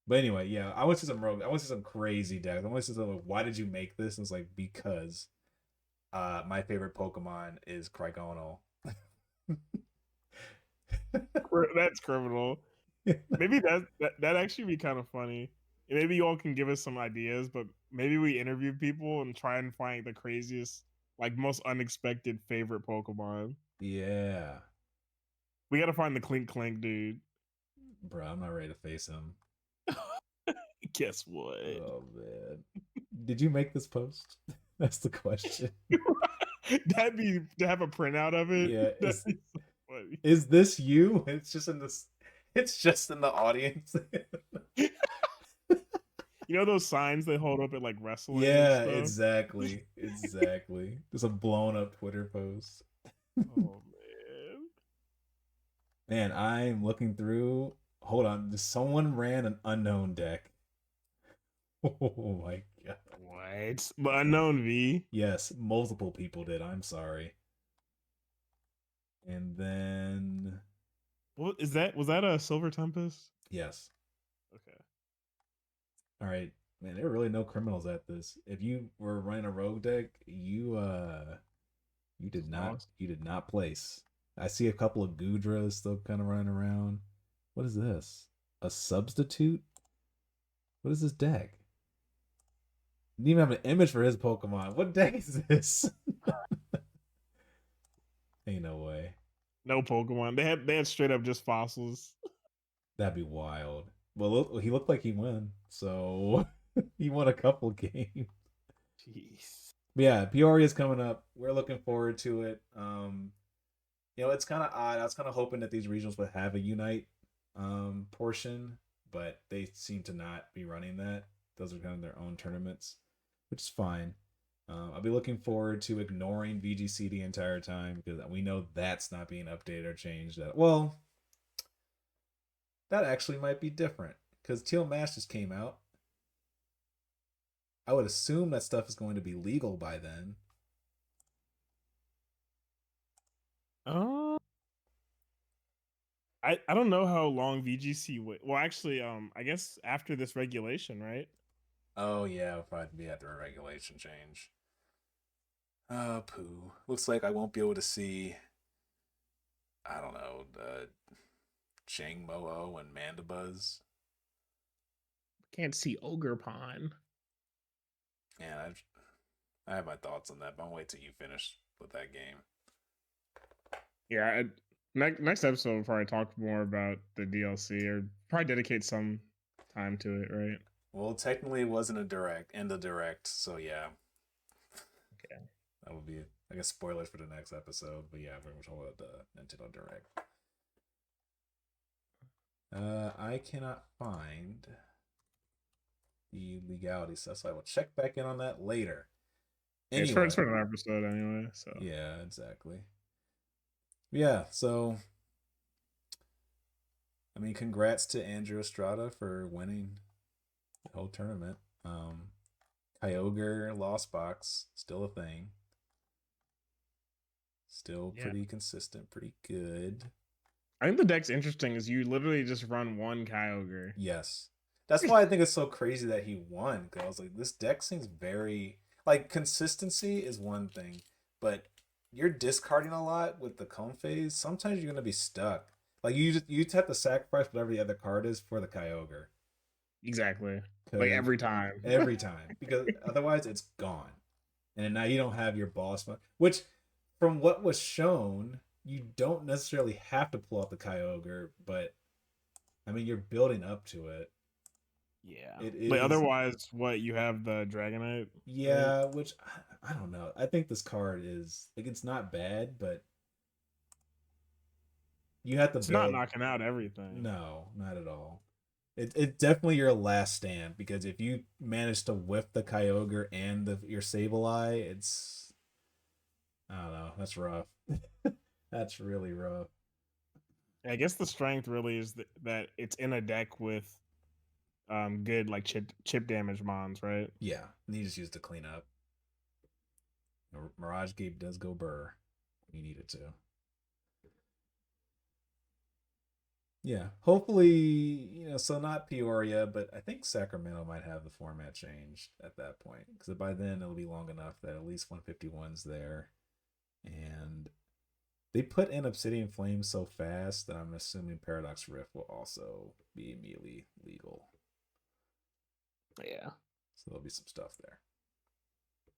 But anyway, yeah, I went to some rogue. I went to some crazy decks. I went to some like, why did you make this? And it's like, because my favorite Pokemon is Cryogonal. That's criminal. Maybe that actually be kind of funny. And maybe you all can give us some ideas, but maybe we interview people and try and find the craziest Like most unexpected favorite Pokemon. Yeah. We gotta find the Clink Clank dude. Bro, I'm not ready to face him. Guess what? Oh man. Did you make this post? That's the question. That'd be to have a printout of it. Yeah, That'd be so funny. is this you? It's just in the audience. You know those signs they hold up at like wrestling and Yeah, stuff? exactly. Exactly. Just a blown up Twitter post. Oh man. Man, I'm looking through. Hold on. Someone ran an unknown deck. Oh my god. What? But unknown V. Yes, multiple people did. I'm sorry. And then What is that? Was that a Silver Tempest? yes. Okay. All right. Man, there were really no criminals at this. If you were running a rogue deck, Just lost. you did not place. I see a couple of Gudras still kind of running around. What is this? A substitute? What is this deck? Didn't even have an image for his Pokemon. What deck is this? Ain't no way. No Pokemon. They had straight up just fossils. That'd be wild. Well, he looked like he won, so he won a couple games. Jeez. But yeah, Peoria's coming up. We're looking forward to it. It's kind of odd. I was kind of hoping that these regionals would have a unite portion, but they seem to not be running that. Those are kind of their own tournaments, which is fine. I'll be looking forward to ignoring VGC the entire time because we know that's not being updated or changed. Well, that actually might be different because Teal Mash just came out. I would assume that stuff is going to be legal by then. Uh, I don't know how long VGC wait. Well, actually, I guess after this regulation, right? Oh yeah, it'll probably be after a regulation change. Poo. Looks like I won't be able to see. I don't know the Chang Mo and Mandibuzz. Can't see Ogre Pond. Yeah, I have my thoughts on that, but I'll wait till you finish with that game. Yeah. Next episode, we'll probably talk more about the DLC or probably dedicate some time to it, right? Well, technically, it wasn't a direct, end of direct, so yeah, Okay. that would be, I guess, spoilers for the next episode. But yeah, we're talking about the Nintendo Direct. I cannot find the legality stuff, so I will check back in on that later. Yeah, it's Anyway, for an episode anyway. So yeah, exactly. Yeah, so I mean, congrats to Andrew Estrada for winning the whole tournament. Kyogre Lost Box still a thing. Still yeah, pretty consistent, pretty good. I think the deck's interesting. Is you literally just run one Kyogre. Yes. That's why I think it's so crazy that he won. Because I was like, this deck seems very like consistency is one thing, but you're discarding a lot with the cone phase. Sometimes you're gonna be stuck. Like you just have to sacrifice whatever the other card is for the Kyogre. Exactly. Like Because every time. every time. Because otherwise it's gone. And now you don't have your boss which from what was shown, you don't necessarily have to pull out the Kyogre, but I mean you're building up to it. Yeah. It But is otherwise, what you have the Dragonite, right? yeah, which I don't know. I think this card is like it's not bad, but you have to It's not build. knocking out everything. No, not at all. It's definitely your last stand because if you manage to whiff the Kyogre and your Sableye, it's I don't know. That's rough. That's really rough. I guess the strength really is that it's in a deck with good like chip damage mons, right? Yeah, and you just use to clean up. Mirage Gate does go burr. You need it to. Yeah, hopefully, so not Peoria, but I think Sacramento might have the format changed at that point because by then it'll be long enough that at least 151's there. And they put in Obsidian Flame so fast that I'm assuming Paradox Rift will also be immediately legal. Yeah. So there'll be some stuff there.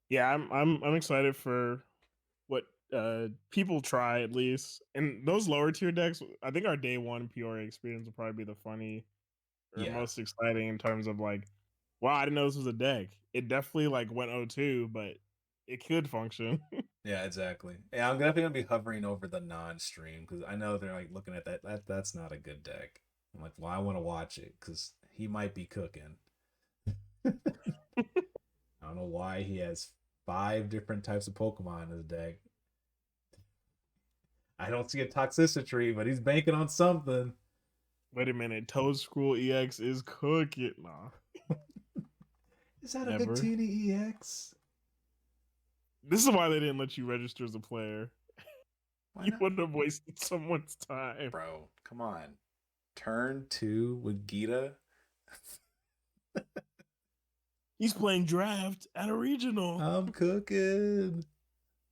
Yeah, I'm excited for what people try at least. And those lower tier decks, I think our day one Peoria experience will probably be the funny or Yeah, most exciting in terms of like, wow, I didn't know this was a deck. It definitely like went 0-2, but it could function. yeah, exactly. Yeah, I'm definitely gonna be hovering over the non-stream because I know they're like looking at that's not a good deck. I'm like, well, I want to watch it because he might be cooking. I don't know why he has 5 different types of Pokemon in his deck. I don't see a toxicity, but he's banking on something. Wait a minute, Toad School EX is cooking. Nah, Is that a never. Victini EX? This is why they didn't let you register as a player. Why You not? would have wasted someone's time. Bro, come on. Turn 2 with Gita? He's playing draft at a regional. I'm cooking.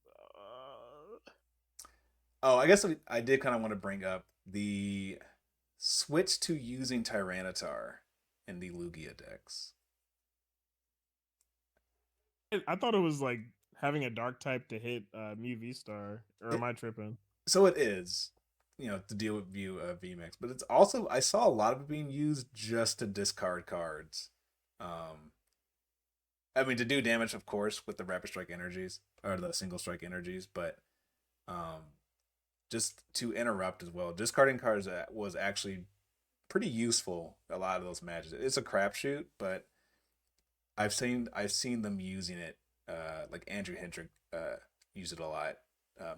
Uh, Oh, I guess I did kind of want to bring up the switch to using Tyranitar in the Lugia decks. I thought it was like having a dark type to hit Mew V Star, or am It, I tripping? so it is, to deal with VMAX, but it's also I saw a lot of it being used just to discard cards. Um, I mean to do damage, of course, with the rapid strike energies or the single strike energies, but um, just to interrupt as well. Discarding cards was actually pretty useful. A lot of those matches. It's a crapshoot, but I've seen them using it. Like Andrew Hendrick used it a lot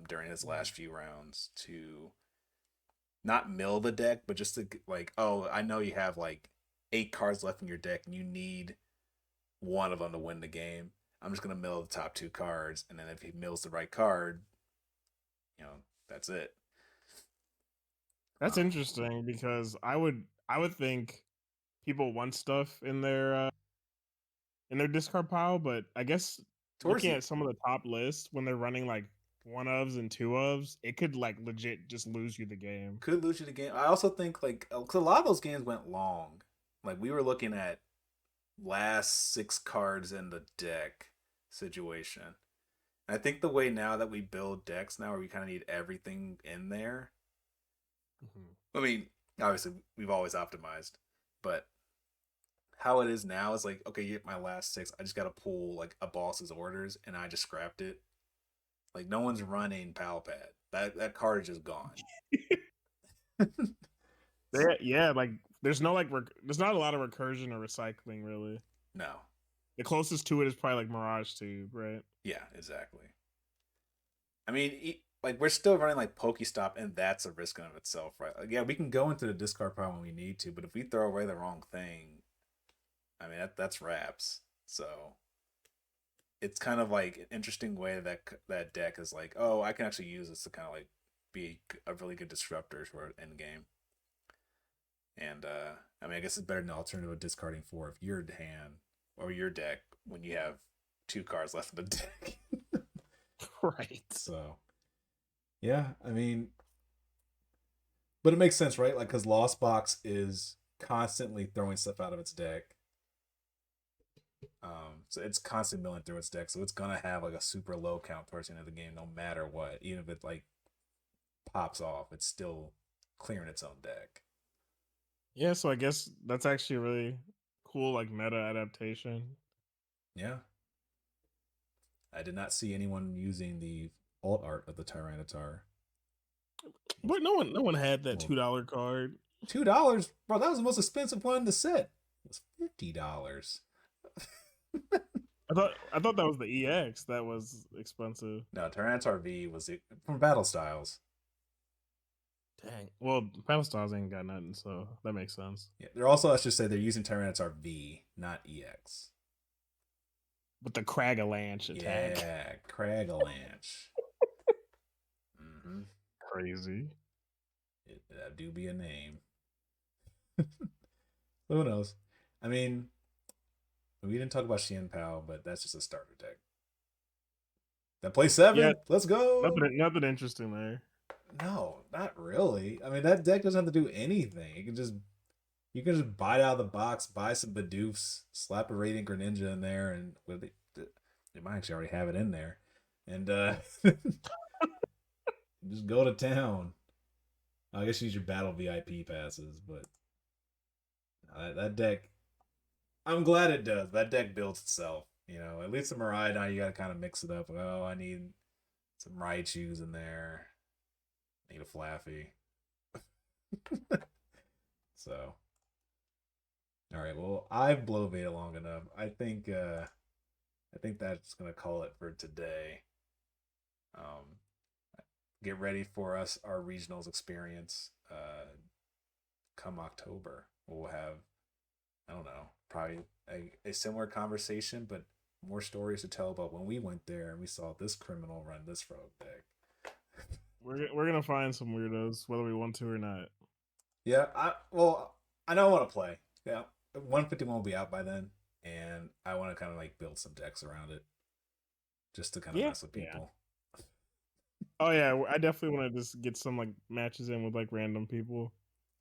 during his last few rounds to not mill the deck, but just to like, oh, I know you have like 8 cards left in your deck, and you need one of them to win the game. I'm just gonna mill the top 2 cards, and then if he mills the right card, that's it. That's Um, interesting because I would think people want stuff in their discard pile, but I guess towards looking the at some of the top lists when they're running like one ofs and two ofs, it could like legit just lose you the game. could lose you the game. I also think like 'cause a lot of those games went long. Like we were looking at last 6 cards in the deck situation. And I think the way now that we build decks now, where we kind of need everything in there. Mhm. I mean, obviously we've always optimized, but how it is now is like, okay, you get my last 6. I just got to pull like a boss's orders, and I just scrapped it. Like no one's running Palpad. That card is just gone. Yeah, like there's no like there's not a lot of recursion or recycling really. No. The closest to it is probably like Mirage Tube, right? Yeah, exactly. I mean, like we're still running like Pokestop, and that's a risk in of itself, right? Like, yeah, we can go into the discard pile when we need to, but if we throw away the wrong thing, I mean that's wraps. So it's kind of like an interesting way that deck is like, oh, I can actually use this to kind of like be a really good disruptor for end game. And I mean, I guess it's better than the alternative of discarding 4 of your hand or your deck when you have 2 cards left in the deck. Right. So yeah, I mean, but it makes sense, right? Like, because Lost Box is constantly throwing stuff out of its deck. So it's constantly milling through its deck. So it's gonna have like a super low count towards the end of the game, no matter what. Even if it like pops off, it's still clearing its own deck. Yeah, so I guess that's actually a really cool like meta adaptation. Yeah, I did not see anyone using the alt art of the Tyranitar. But no one had that Well, $2 card. $2, bro. That was the most expensive one in the set. It was $50. I thought that was the EX that was expensive. No, Tyranitar V was from Battle Styles. Dang. Well, Battle Stars ain't got nothing, so that makes sense. Yeah, they're also, let's just say, they're using Tyranitar V, not EX. With the Cragalanche attack. Yeah, Cragalanche. Mm-hmm. Crazy. That do be a name. Who knows? I mean, we didn't talk about Xian Pao, but that's just a starter deck. That plays Yeah, 7. Let's go. nothing interesting there. No, not really. I mean, that deck doesn't have to do anything. You can just buy it out of the box, buy some Bidoofs, slap a Radiant Greninja in there, and they might actually already have it in there. and just go to town. I guess use your battle VIP passes, but that deck. I'm glad it does. That deck builds itself. You know, at least a Miraidon, you got to kind of mix it up. Oh, I need some Raichus in there. I need a Flaffy. So, all right. Well, I've blow Veda long enough. I think that's gonna call it for today. Um, get ready for us our regionals experience. Come October, we'll have I don't know probably a similar conversation, but more stories to tell about when we went there and we saw this criminal run this rogue deck. We're gonna find some weirdos, whether we want to or not. Yeah, I know I want to play. Yeah, 151 will be out by then, and I want to kind of like build some decks around it, just to kind of Yeah, mess with yeah. people. Oh yeah, I definitely want to just get some like matches in with like random people.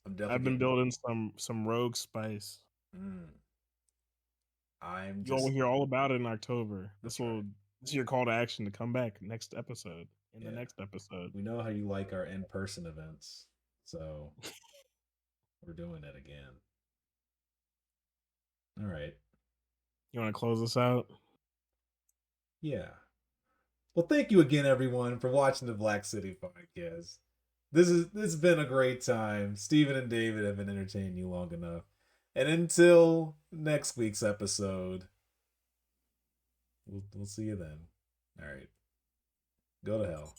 I'm definitely I've been getting. building some rogue spice. Mm, I'm You'll just. hear all about it in October. That's right. This is your call to action to come back next episode. In the Yeah, next episode, we know how you like our in-person events, so we're doing it again. All right. you want to close us out? Yeah. Well, thank you again, everyone, for watching the Black City podcast. This has been a great time. Steven and David have been entertaining you long enough. And until next week's episode, we'll see you then. All right. Go to hell.